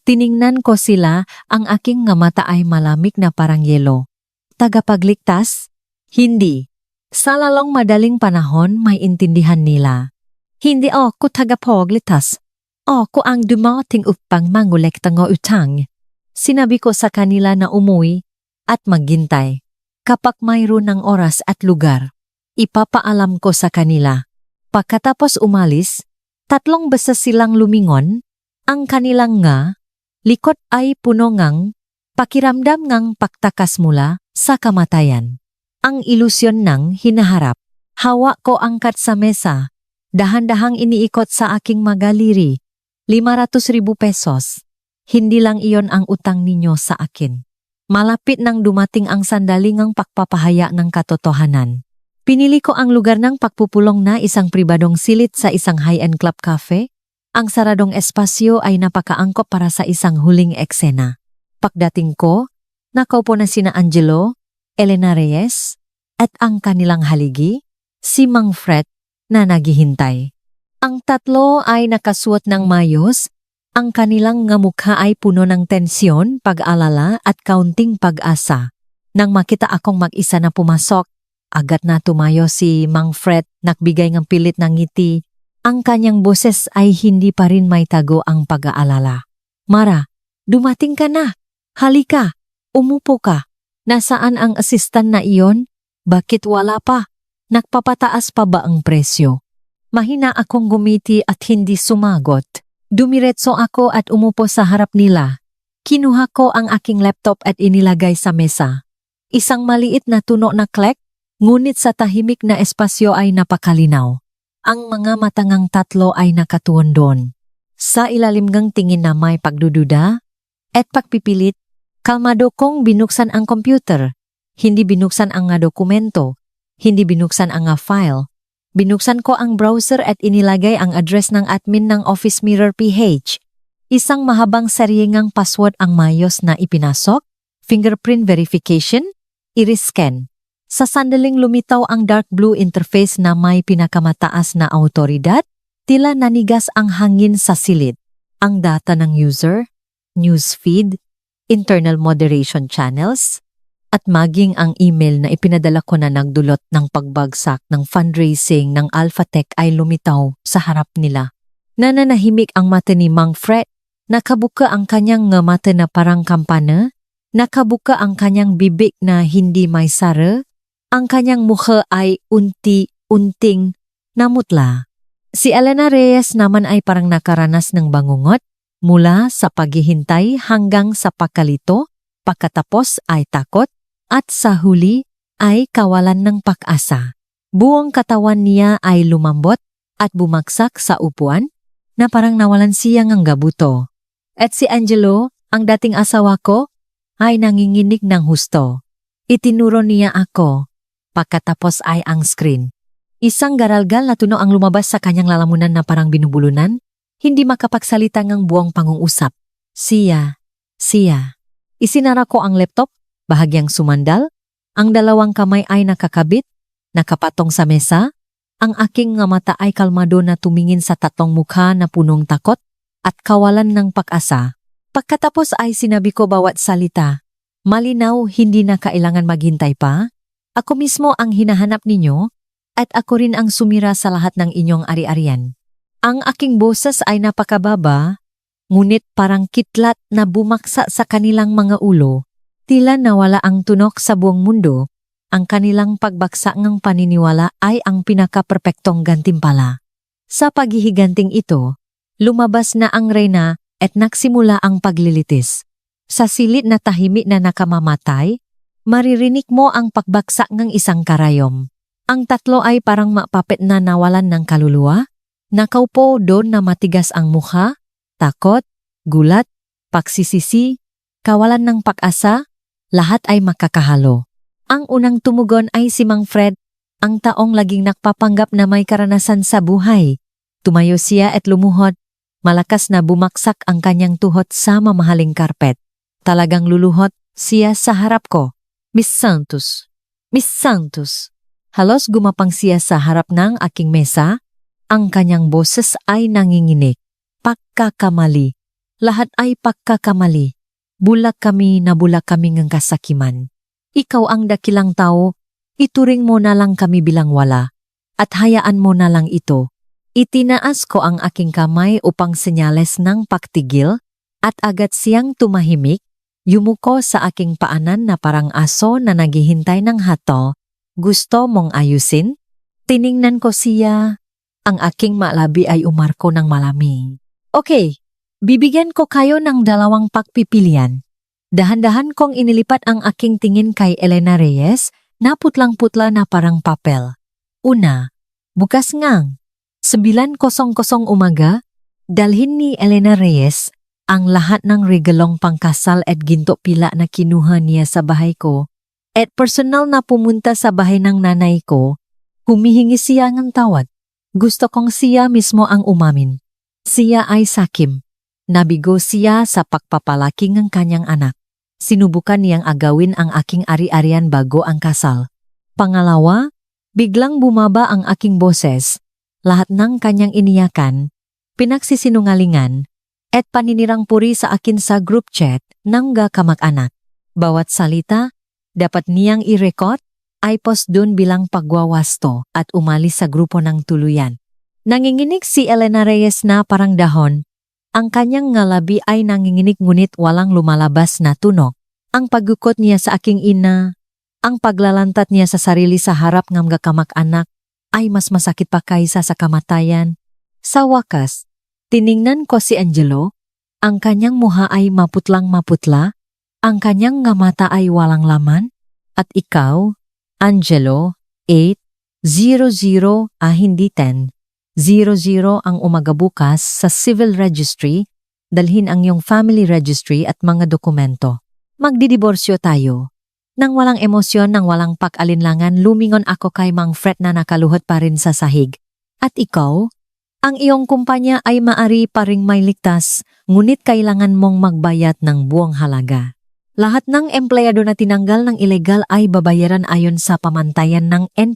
Tiningnan ko sila, ang aking nga mata ay malamig na parang yelo. Tagapagligtas? Hindi. Sa lalong madaling panahon, may intindihan nila. Hindi ako tagapagligtas. Ako ang dumating upang mangolekta ng utang. Sinabi ko sa kanila na umuwi at maghintay. Kapag mayroon ng oras at lugar, ipapaalam ko sa kanila. Pagkatapos umalis, 3 beses silang lumingon, ang kanilang nga, likod ay puno ngang, pakiramdam ngang pagtakas mula sa kamatayan. Ang ilusyon ng hinaharap. Hawak ko angkat sa mesa, dahan-dahang iniikot sa aking magaliri, 500,000 pesos. Hindi lang iyon ang utang ninyo sa akin. Malapit nang dumating ang sandali ngang pagpapahaya ng katotohanan. Pinili ko ang lugar ng pagpupulong na isang pribadong silid sa isang high-end club cafe. Ang saradong espasyo ay napakaangkop para sa isang huling eksena. Pagdating ko, nakaupo na sina Angelo, Elena Reyes, at ang kanilang haligi, si Mang Fred, na naghihintay. Ang 3 ay nakasuot ng mayos, ang kanilang nga mukha ay puno ng tensyon, pag-alala at kaunting pag-asa. Nang makita akong mag-isa na pumasok, agad na tumayo si Mang Fred, nagbigay ng pilit ng ngiti. Ang kanyang boses ay hindi pa rin may tago ang pag-aalala. Mara, dumating ka na. Halika, umupo ka. Nasaan ang assistant na iyon? Bakit wala pa? Nagpapataas pa ba ang presyo? Mahina akong gumiti at hindi sumagot. Dumiretso ako at umupo sa harap nila. Kinuha ko ang aking laptop at inilagay sa mesa. Isang maliit na tuno na klek, ngunit sa tahimik na espasyo ay napakalinaw. Ang mga matangang 3 ay nakatuon doon. Sa ilalim ng tingin na may pagdududa at pagpipilit, kalmado kong binuksan ang computer. Hindi binuksan ang nga dokumento. Hindi binuksan ang nga file. Binuksan ko ang browser at inilagay ang address ng admin ng Office Mirror PH. Isang mahabang saryengang password ang mayos na ipinasok, fingerprint verification, iris scan. Sa sandaling lumitaw ang dark blue interface na may pinakamataas na autoridad, tila nanigas ang hangin sa silid. Ang data ng user, newsfeed, internal moderation channels, at maging ang email na ipinadala ko na nagdulot ng pagbagsak ng fundraising ng Alphatech ay lumitaw sa harap nila. Nananahimik ang mata ni Mang Fred, nakabuka ang kanyang nga mata na parang kampana, nakabuka ang kanyang bibig na hindi may sara, ang kanyang mukha ay unti-unting namutla. Si Elena Reyes naman ay parang nakaranas ng bangungot mula sa paghihintay hanggang sa pagkalito, pagkatapos ay takot, at sa huli ay kawalan ng pag-asa. Buong katawan niya ay lumambot at bumagsak sa upuan, na parang nawalan siya ng gabuto. At si Angelo, ang dating asawa ko, ay nanginginig ng husto. Itinuro niya ako. Pagkatapos ay ang screen. Isang garalgal na tuno ang lumabas sa kanyang lalamunan na parang binubulunan, hindi makapagsalita ng buong pangungusap. Siya. Isinara ko ang laptop, bahagyang sumandal, ang dalawang kamay ay nakakabit, nakapatong sa mesa, ang aking nga mata ay kalmado na tumingin sa tatlong mukha na punong takot at kawalan ng pag-asa. Pagkatapos ay sinabi ko bawat salita, malinaw hindi na kailangan maghintay pa, ako mismo ang hinahanap ninyo at ako rin ang sumira sa lahat ng inyong ari-arian. Ang aking boses ay napakababa, ngunit parang kitlat na bumaksa sa kanilang mga ulo. Tila nawala ang tunok sa buong mundo, ang kanilang pagbagsak ng paniniwala ay ang pinaka-perpektong gantimpala. Sa paghihiganting ito, lumabas na ang reyna at nagsimula ang paglilitis. Sa silid na tahimik na nakamamatay, maririnig mo ang pagbagsak ng isang karayom. Ang tatlo ay parang mapapit na nawalan ng kaluluwa, nakaupo doon na matigas ang mukha, takot, gulat, pagsisisi, kawalan ng pag-asa, lahat ay makakahalo. Ang unang tumugon ay si Mang Fred, ang taong laging nagpapanggap na may karanasan sa buhay. Tumayo siya at lumuhod, malakas na bumaksak ang kanyang tuhod sa mamahaling karpet. Talagang luluhod siya sa harap ko. Miss Santos. Halos gumapang siya sa harap ng aking mesa. Ang kanyang boses ay nanginginig. Pagkakamali. Lahat ay pagkakamali. Bulak kami ng kasakiman. Ikaw ang dakilang tao, ituring mo na lang kami bilang wala. At hayaan mo na lang ito. Itinaas ko ang aking kamay upang senyales ng pagtigil at agad siyang tumahimik, yumuko sa aking paanan na parang aso na naghihintay ng hatol. Gusto mong ayusin? Tiningnan ko siya. Ang aking malabi ay umarko ng malamig. Okay, bibigyan ko kayo ng dalawang pagpipilian. Dahan-dahan kong inilipat ang aking tingin kay Elena Reyes na putlang-putla na parang papel. Una, bukas ngang. 9:00 umaga, dalhin ni Elena Reyes ang lahat ng regalong pangkasal at ginto pila na kinuha niya sa bahay ko at personal na pumunta sa bahay ng nanay ko. Humihingi siya ng tawad. Gusto kong siya mismo ang umamin. Siya ay sakim. Nabigo siya sa pagpapalaki ng kanyang anak. Sinubukan niyang agawin ang aking ari-arian bago ang kasal. Pangalawa, biglang bumaba ang aking boses. Lahat ng kanyang iniyakan, pinagsisinungalingan, at paninirang puri sa akin sa group chat ng kamag-anak. Bawat salita, dapat niyang i-record, ay post dun bilang pagwawasto at umalis sa grupo ng tuluyan. Nanginginig si Elena Reyes na parang dahon. Ang kanyang ngalabi ay nanginginig ngunit walang lumalabas na tunog. Ang pagukot niya sa aking ina, ang paglalantat niya sa sarili sa harap ng kamag-anak ay mas masakit pa kaysa sa kamatayan. Sa wakas, tiningnan ko si Angelo, ang kanyang muha ay maputlang-maputla, ang kanyang nga mata ay walang laman, at ikaw, Angelo, 8:00 hindi 10:00 ang umaga bukas sa Civil Registry, dalhin ang iyong family registry at mga dokumento. Magdidiborsyo tayo. Nang walang emosyon, nang walang pag-alinlangan, lumingon ako kay Mang Fred na nakaluhod pa rin sa sahig. At ikaw? Ang iyong kumpanya ay maari pa ring may ligtas, ngunit kailangan mong magbayad ng buong halaga. Lahat ng empleyado na tinanggal ng ilegal ay babayaran ayon sa pamantayan ng N+1,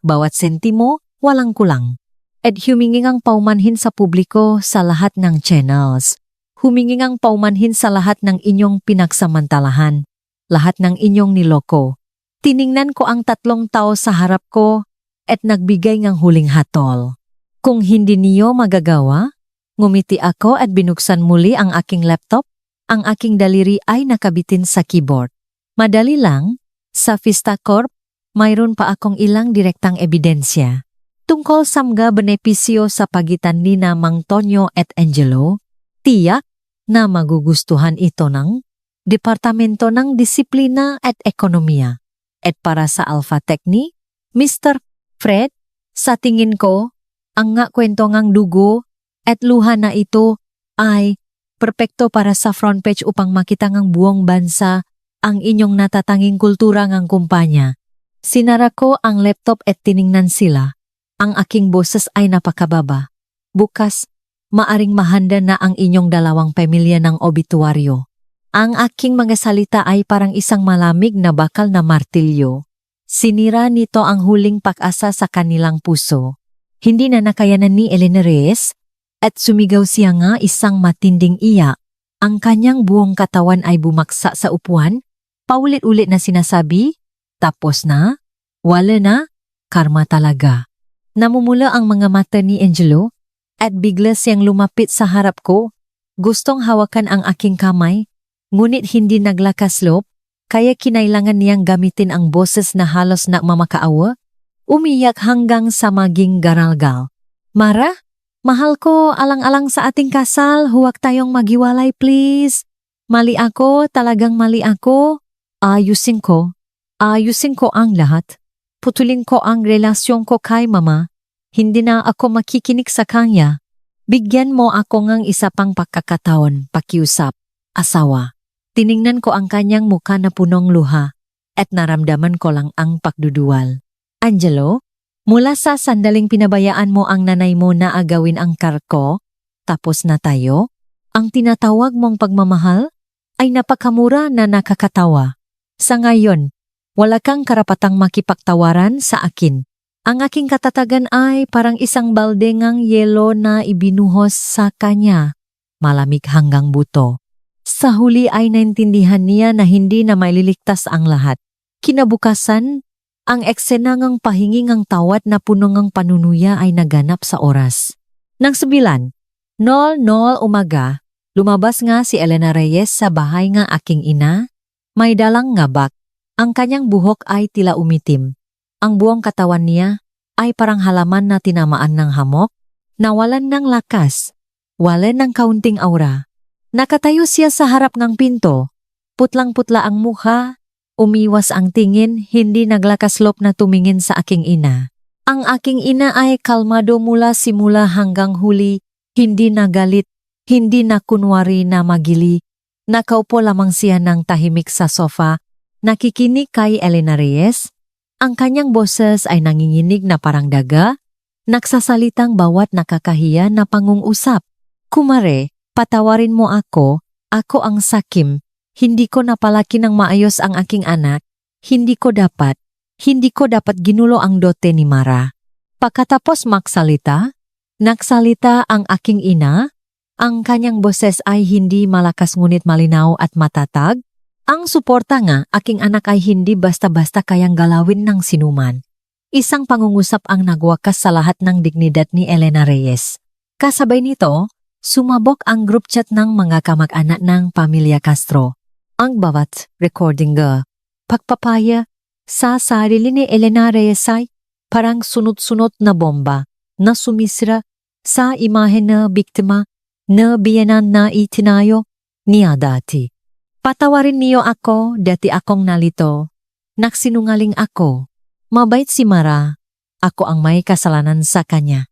bawat sentimo, walang kulang. At humingingang paumanhin sa publiko sa lahat ng channels. Humingingang paumanhin sa lahat ng inyong pinagsamantalahan. Lahat ng inyong niloko. Tiningnan ko ang tatlong tao sa harap ko at nagbigay ng huling hatol. Kung hindi niyo magagawa, ngumiti ako at binuksan muli ang aking laptop. Ang aking daliri ay nakabitin sa keyboard. Madali lang, sa Vista Corp, mayroon pa akong ilang direktang ebidensya. Tungkol sa mga benepisyo sa pagitan ni na Mang Tonyo at Angelo, tiyak na magugustuhan ito ng Departamento ng Disiplina at Ekonomiya. At para sa Alpha Techni, Mr. Fred, sa tingin ko, ang nga kwento ngang dugo At luha na ito ay perpekto para sa front page upang makita ng buong bansa ang inyong natatanging kultura ng kumpanya. Sinara ko ang laptop at tiningnan sila. Ang aking boses ay napakababa. Bukas, maaring mahanda na ang inyong dalawang pamilya ng obituaryo. Ang aking mga salita ay parang isang malamig na bakal na martilyo. Sinira nito ang huling pag-asa sa kanilang puso. Hindi na nakayanan ni Elena Reyes at sumigaw siya nga isang matinding iyak. Ang kanyang buong katawan ay bumaksa sa upuan. Paulit-ulit na sinasabi, tapos na, wala na, karma talaga. Namumula ang mga mata ni Angelo at bigla siyang lumapit sa harap ko. Gustong hawakan ang aking kamay, ngunit hindi naglakaslop, kaya kinailangan niyang gamitin ang boses na halos na mamakaawa. Umiyak hanggang sa maging garalgal. Mara, mahal ko, alang-alang sa ating kasal, huwag tayong magiwalay please. Mali ako, talagang mali ako. Ayusin ko ang lahat. Putulin ko ang relasyon ko kay mama. Hindi na ako makikinig sa kanya. Bigyan mo ako ng isa pang pagkakataon, pakiusap, asawa. Tiningnan ko ang kanyang mukha na punong luha at naramdaman ko lang ang pagduduwal. Angelo, mula sa sandaling pinabayaan mo ang nanay mo na agawin ang karko, tapos na tayo, ang tinatawag mong pagmamahal ay napakamura na nakakatawa. Sa ngayon, wala kang karapatang makipagtawaran sa akin. Ang aking katatagan ay parang isang balde ngang yelo na ibinuhos sa kanya. Malamig hanggang buto. Sa huli ay naintindihan niya na hindi na maililigtas ang lahat. Kinabukasan, ang eksena ng pahingingang tawat na puno ng panunuya ay naganap sa oras. Nang 9:00 umaga, lumabas nga si Elena Reyes sa bahay ng aking ina. May dalang ngabak. Ang kanyang buhok ay tila umitim. Ang buong katawan niya ay parang halaman na tinamaan ng hamok, nawalan ng lakas, walan ng kaunting aura. Nakatayo siya sa harap ng pinto. Putlang-putla ang mukha, umiwas ang tingin, hindi naglakaslop na tumingin sa aking ina. Ang aking ina ay kalmado mula simula hanggang huli, hindi nagalit, hindi na kunwari na magili. Nakaupo lamang siya ng tahimik sa sofa, nakikinig kay Elena Reyes. Ang kanyang boses ay nanginginig na parang daga, nagsasalitang bawat nakakahiya na pangungusap. Kumare, patawarin mo ako ang sakim. Hindi ko napalaki ng maayos ang aking anak, hindi ko dapat ginulo ang dote ni Mara. Pagkatapos nagsalita ang aking ina. Ang kanyang boses ay hindi malakas ngunit malinaw at matatag. Ang suporta nga, aking anak ay hindi basta-basta kayang galawin ng sinuman. Isang pangungusap ang nagwakas sa lahat ng dignidad ni Elena Reyes. Kasabay nito, sumabog ang group chat ng mga kamag-anak ng pamilya Castro. Ang bawat recording pagpapaya sa sarili ni Elena Reyes ay parang sunod-sunod na bomba na sumisira sa imahe na biktima na biyanan na itinayo niya dati. Patawarin niyo ako, dati akong nalito. Nagsinungaling ako. Mabait si Mara. Ako ang may kasalanan sa kanya.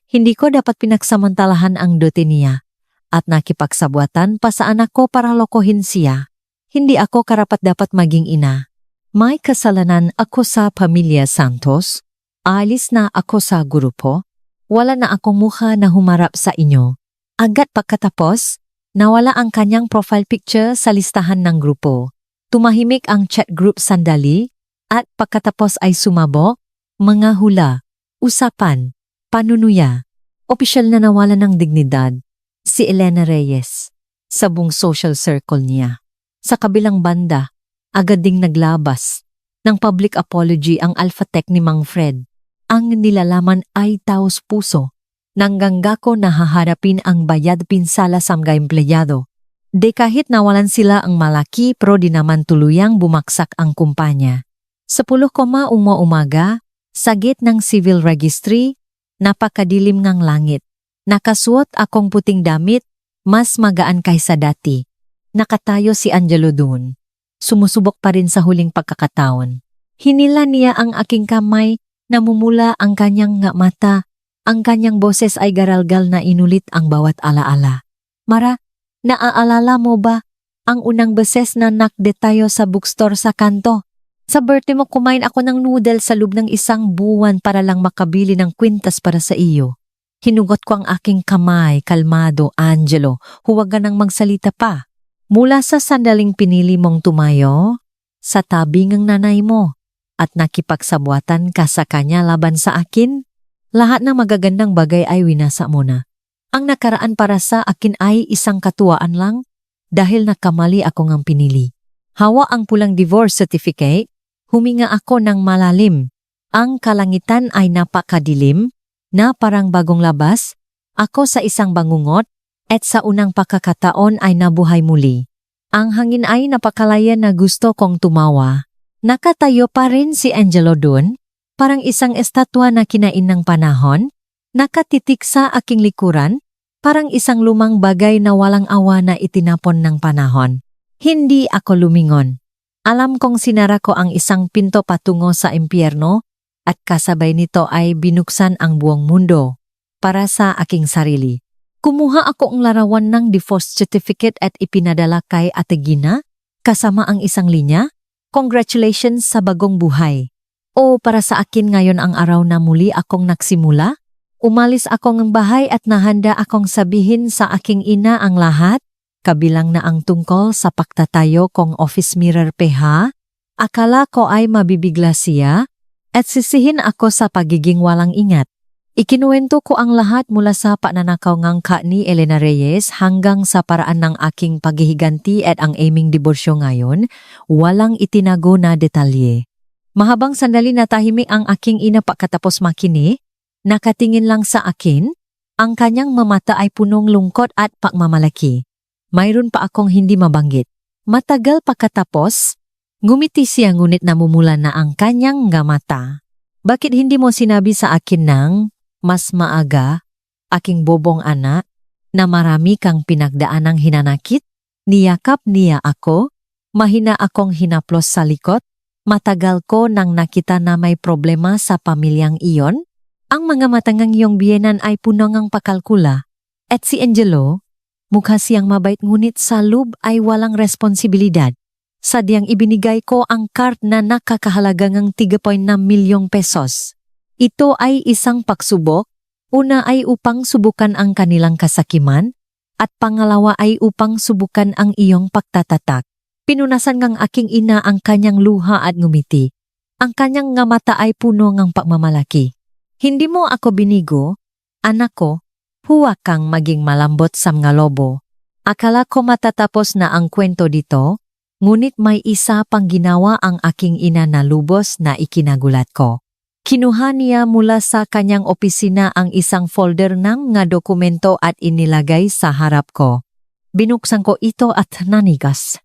Hindi ko dapat pinagsamantalahan ang dote niya at nakipagsabuatan pa sa anak ko para lokohin siya. Hindi ako karapat-dapat maging ina. May kasalanan ako sa pamilya Santos. Alis na ako sa grupo. Wala na akong mukha na humarap sa inyo. Agad pagkatapos, nawala ang kanyang profile picture sa listahan ng grupo. Tumahimik ang chat group sandali at pagkatapos ay sumabog, mga hula, usapan, panunuya. Opisyal na nawala ng dignidad si Elena Reyes sa buong social circle niya. Sa kabilang banda, agad ding naglabas ng public apology ang alpha tech ni Mang Fred. Ang nilalaman ay taos puso. Nanggangako na haharapin ang bayad pinsala sa mga empleyado. De kahit nawalan sila ang malaki pero di naman tuluyang bumaksak ang kumpanya. 10:00 umaga, sa gate ng civil registry, napakadilim ng langit. Nakasuot akong puting damit, mas magaan kaysa dati. Nakatayo si Angelo doon. Sumusubok pa rin sa huling pagkakataon. Hinila niya ang aking kamay, namumula ang kanyang mata. Ang kanyang boses ay garalgal na inulit ang bawat alaala. Mara, naaalala mo ba ang unang beses na nakde tayo sa bookstore sa kanto? Sa birthday mo kumain ako ng noodle sa loob ng isang buwan para lang makabili ng kwintas para sa iyo. Hinugot ko ang aking kamay, kalmado, Angelo, huwag ka nang magsalita pa. Mula sa sandaling pinili mong tumayo, sa tabi ng nanay mo, at nakipagsabuatan ka sa kanya laban sa akin, lahat ng magagandang bagay ay winasa mo na. Ang nakaraan para sa akin ay isang katuwaan lang dahil nakamali ako ngang pinili. Hawa ang pulang divorce certificate, huminga ako ng malalim. Ang kalangitan ay napakadilim, na parang bagong labas, ako sa isang bangungot, at sa unang pakakataon ay nabuhay muli. Ang hangin ay napakalaya na gusto kong tumawa. Nakatayo pa rin si Angelo dun, parang isang estatwa na kinain ng panahon, nakatitik sa aking likuran, parang isang lumang bagay na walang awa na itinapon ng panahon. Hindi ako lumingon. Alam kong sinara ko ang isang pinto patungo sa impyerno, at kasabay nito ay binuksan ang buong mundo para sa aking sarili. Kumuha ako ang larawan ng divorce certificate at ipinadala kay Ate Gina, kasama ang isang linya, "Congratulations sa bagong buhay." O para sa akin ngayon ang araw na muli akong nagsimula, umalis ako ng bahay at nahanda akong sabihin sa aking ina ang lahat, kabilang na ang tungkol sa pagtatayo kong office mirror PH. Akala ko ay mabibigla siya, at sisihin ako sa pagiging walang ingat. Ikinuwento ko ang lahat mula sa pananakaw ngang ka ni Elena Reyes hanggang sa paraan ng aking paghihiganti at ang aming diborsyo ngayon, walang itinago na detalye. Mahabang sandali na tahimik ang aking ina pagkatapos makini, nakatingin lang sa akin, ang kanyang mamata ay punong lungkot at pagmamalaki. Mayroon pa akong hindi mabanggit. Matagal pagkatapos, ngumiti siya ngunit namumula na ang kanyang mata. Bakit hindi mo sinabi sa akin ng mas maaga, aking bobong anak, na marami kang pinagdaanang hinanakit? Niyakap niya ako, mahina akong hinaplos sa likod, matagal ko nang nakita na may problema sa pamilyang iyon. Ang mga matangang iyong biyenan ay puno ngang pakalkula. At si Angelo, mukha siyang mabait ngunit sa loob ay walang responsibilidad. Sadyang ibinigay ko ang card na nakakahalaga ng 3.6 milyong pesos. Ito ay isang pagsubok, una ay upang subukan ang kanilang kasakiman, at pangalawa ay upang subukan ang iyong pagtatatak. Pinunasan ng aking ina ang kanyang luha at ngumiti. Ang kanyang nga mata ay puno ng pagmamalaki. Hindi mo ako binigo, anak ko, huwag kang maging malambot sa mga lobo. Akala ko matatapos na ang kwento dito, ngunit may isa pang ginawa ang aking ina na lubos na ikinagulat ko. Kinuha niya mula sa kanyang opisina ang isang folder ng mga dokumento at inilagay sa harap ko. Binuksan ko ito at nanigas.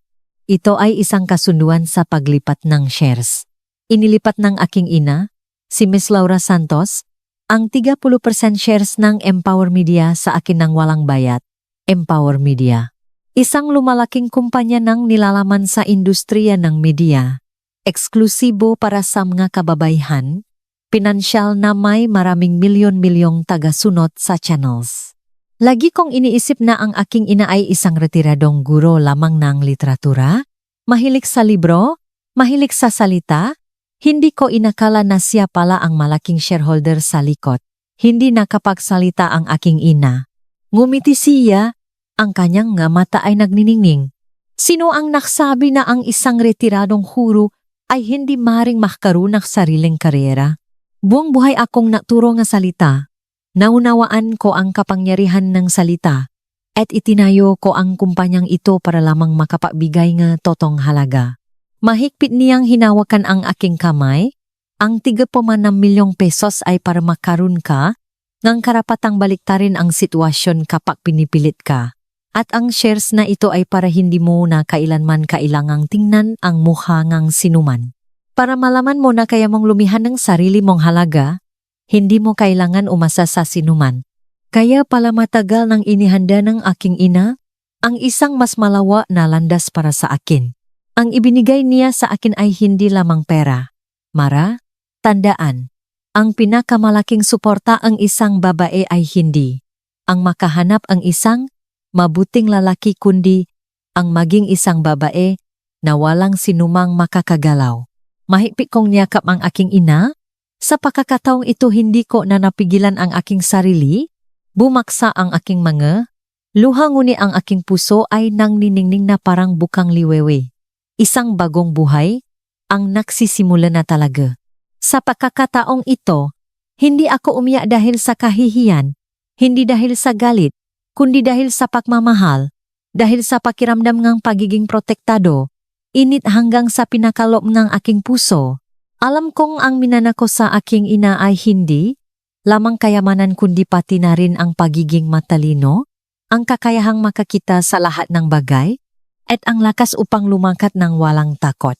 Ito ay isang kasunduan sa paglipat ng shares. Inilipat ng aking ina, si Miss Laura Santos, ang 30% shares ng Empower Media sa akin ng walang bayad. Empower Media. Isang lumalaking kumpanya ng nilalaman sa industriya ng media. Eksklusibo para sa mga kababaihan, pinansyal na may maraming milyon-milyong tagasunod sa channels. Lagi kong iniisip na ang aking ina ay isang retiradong guro lamang ng literatura, mahilig sa libro, mahilig sa salita. Hindi ko inakala na siya pala ang malaking shareholder sa likod. Hindi nakapagsalita ang aking ina. Ngumiti siya. Ang kanyang nga mata ay nagniningning. Sino ang naksabi na ang isang retiradong guro ay hindi maring makakaroon ng sariling karyera? Buong buhay akong naturo nga salita. Naunawaan ko ang kapangyarihan ng salita at itinayo ko ang kumpanyang ito para lamang makapagbigay nga totong halaga. Mahigpit niyang hinawakan ang aking kamay. Ang 3.6 milyong pesos ay para makaroon ka ng karapatang baliktarin ang sitwasyon kapag pinipilit ka. At ang shares na ito ay para hindi mo na kailanman kailangang tingnan ang mukha ng sinuman. Para malaman mo na kaya mong lumihan ng sarili mong halaga, hindi mo kailangan umasa sa sinuman. Kaya pala matagal nang inihanda ng aking ina ang isang mas malawa na landas para sa akin. Ang ibinigay niya sa akin ay hindi lamang pera. Mara, tandaan, Ang pinakamalaking suporta ang isang babae ay hindi ang makahanap ang isang mabuting lalaki kundi ang maging isang babae na walang sinumang makakagalaw. Mahigpit kong niyakap ang aking ina. Sa pagkakataong ito hindi ko na napigilan ang aking sarili. Bumaksa ang aking mga luha ngunit ang aking puso ay nang niningning na parang bukang liwewe. Isang bagong buhay ang nagsisimula na talaga. Sa pagkakataong ito, hindi ako umiyak dahil sa kahihiyan, hindi dahil sa galit, kundi dahil sa pagmamahal, dahil sa pakiramdam ng pagiging protektado, init hanggang sa pinakaloob ng aking puso. Alam kong ang minana ko sa aking ina ay hindi lamang kayamanan kundi pati na rin ang pagiging matalino, ang kakayahang makakita sa lahat ng bagay, at ang lakas upang lumakat ng walang takot.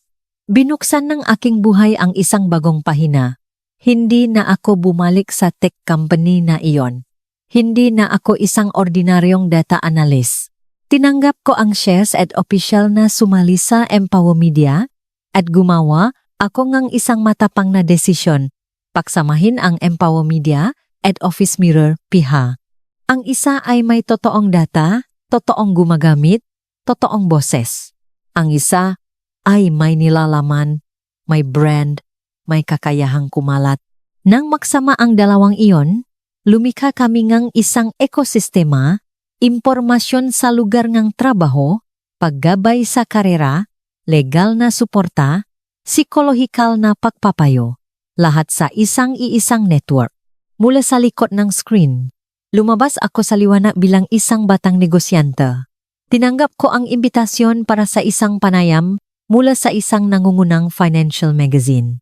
Binuksan ng aking buhay ang isang bagong pahina. Hindi na ako bumalik sa tech company na iyon. Hindi na ako isang ordinaryong data analyst. Tinanggap ko ang shares at official na sumali sa Empower Media at gumawa ako ng isang matapang na desisyon. Paksamahin ang Empower Media at Office Mirror PH. Ang isa ay may totoong data, totoong gumagamit, totoong boses. Ang isa ay may nilalaman, may brand, may kakayahang kumalat. Nang maksama ang dalawang iyon, lumikha kami ng isang ekosistema, impormasyon sa lugar ng trabaho, paggabay sa karera, legal na suporta, psikolohikal na pagpapayo. Lahat sa isang-iisang network. Mula sa likod ng screen, lumabas ako sa liwanag bilang isang batang negosyante. Tinanggap ko ang imbitasyon para sa isang panayam mula sa isang nangungunang financial magazine.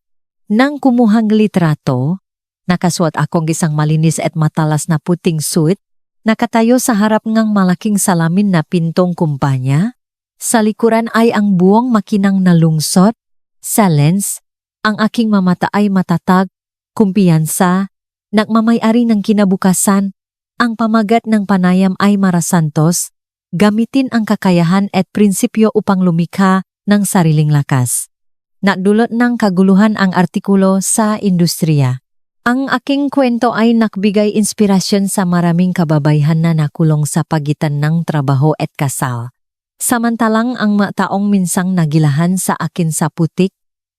Nang kumuhang litrato, nakasuot akong isang malinis at matalas na puting suit, nakatayo sa harap ng malaking salamin na pintong kumpanya. Sa likuran ay ang buong makinang nalungsot, sa lens, ang aking mamata ay matatag, kumpiyansa, nagmamayari ng kinabukasan, ang pamagat ng panayam ay marasantos, gamitin ang kakayahan at prinsipyo upang lumikha ng sariling lakas. Nadulot ng kaguluhan ang artikulo sa industriya. Ang aking kwento ay nagbigay inspirasyon sa maraming kababaihan na nakulong sa pagitan ng trabaho at kasal. Samantalang ang mga taong minsang nagilahan sa akin sa putik,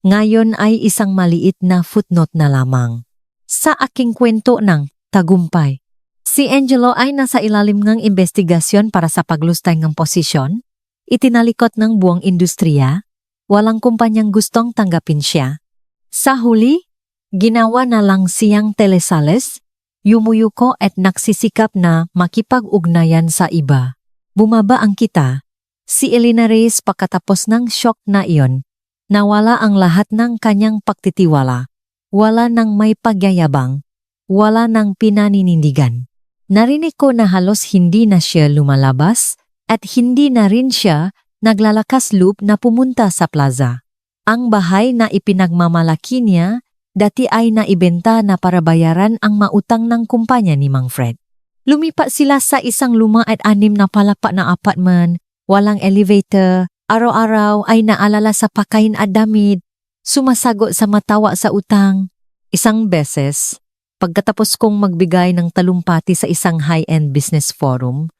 ngayon ay isang maliit na footnote na lamang. Sa aking kwento ng tagumpay, si Angelo ay nasa ilalim ng investigasyon para sa paglustay ng posisyon. Itinalikot ng buong industriya, walang kumpanyang gustong tanggapin siya. Sa huli, ginawa na lang siyang telesales, yumuyuko at nagsisikap na makipag-ugnayan sa iba. Bumaba ang kita. Si Elena Reyes pagkatapos ng shock na iyon, nawala ang lahat ng kanyang pagtitiwala. Wala nang may pagyayabang, wala nang pinaninindigan. Narinig ko na halos hindi na siya lumalabas at hindi na rin siya naglalakas loob na pumunta sa plaza. Ang bahay na ipinagmamalaki niya dati ay naibenta na para bayaran ang mautang ng kumpanya ni Mang Fred. Lumipat sila sa isang luma at 6 na palapa na apartment, walang elevator, araw-araw ay naalala sa pakain at damit, sumasagot sa matawa sa utang. Isang beses, pagkatapos kong magbigay ng talumpati sa isang high-end business forum,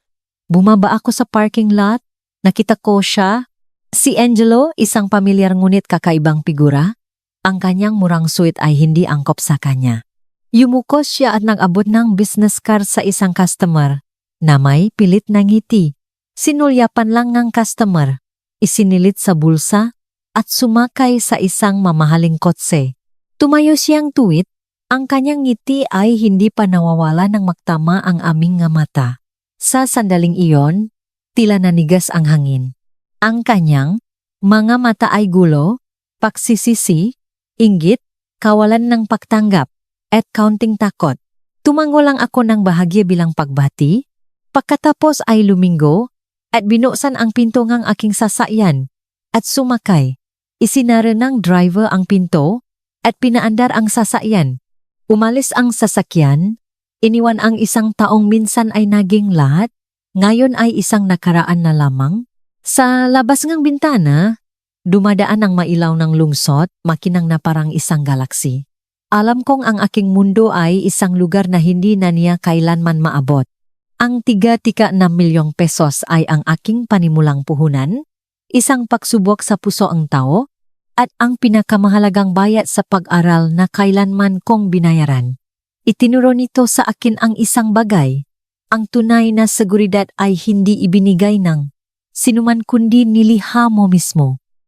bumaba ako sa parking lot, nakita ko siya, si Angelo, isang pamilyar ngunit kakaibang figura. Ang kanyang murang suit ay hindi angkop sa kanya. Yumukos siya at nag-abot ng business card sa isang customer na may pilit na ngiti. Sinulyapan lang ng customer, isinilit sa bulsa at sumakay sa isang mamahaling kotse. Tumayo siyang tuwid, ang kanyang ngiti ay hindi pa nawawala ng magtama ang aming nga mata. Sa sandaling iyon, tila nanigas ang hangin. Ang kanyang mga mata ay gulo, pagsisisi, inggit, kawalan ng pagtanggap, at kaunting takot. Tumango lang ako ng bahagya bilang pagbati. Pagkatapos ay lumingo at binuksan ang pinto ng aking sasakyan at sumakay. Isinara ng driver ang pinto at pinaandar ang sasakyan. Umalis ang sasakyan, iniwan ang isang taong minsan ay naging lahat, ngayon ay isang nakaraan na lamang. Sa labas ng bintana, dumadaan ang mailaw ng lungsot, makinang na parang isang galaksi. Alam kong ang aking mundo ay isang lugar na hindi na niya kailanman maabot. Ang 3-6 na milyong pesos ay ang aking panimulang puhunan, isang pagsubok sa puso ang tao, at ang pinakamahalagang bayad sa pag-aral na kailanman kong binayaran. Itinuro nito sa akin ang isang bagay. Ang tunay na seguridad ay hindi ibinigay ng sinuman kundi niliha mo mismo.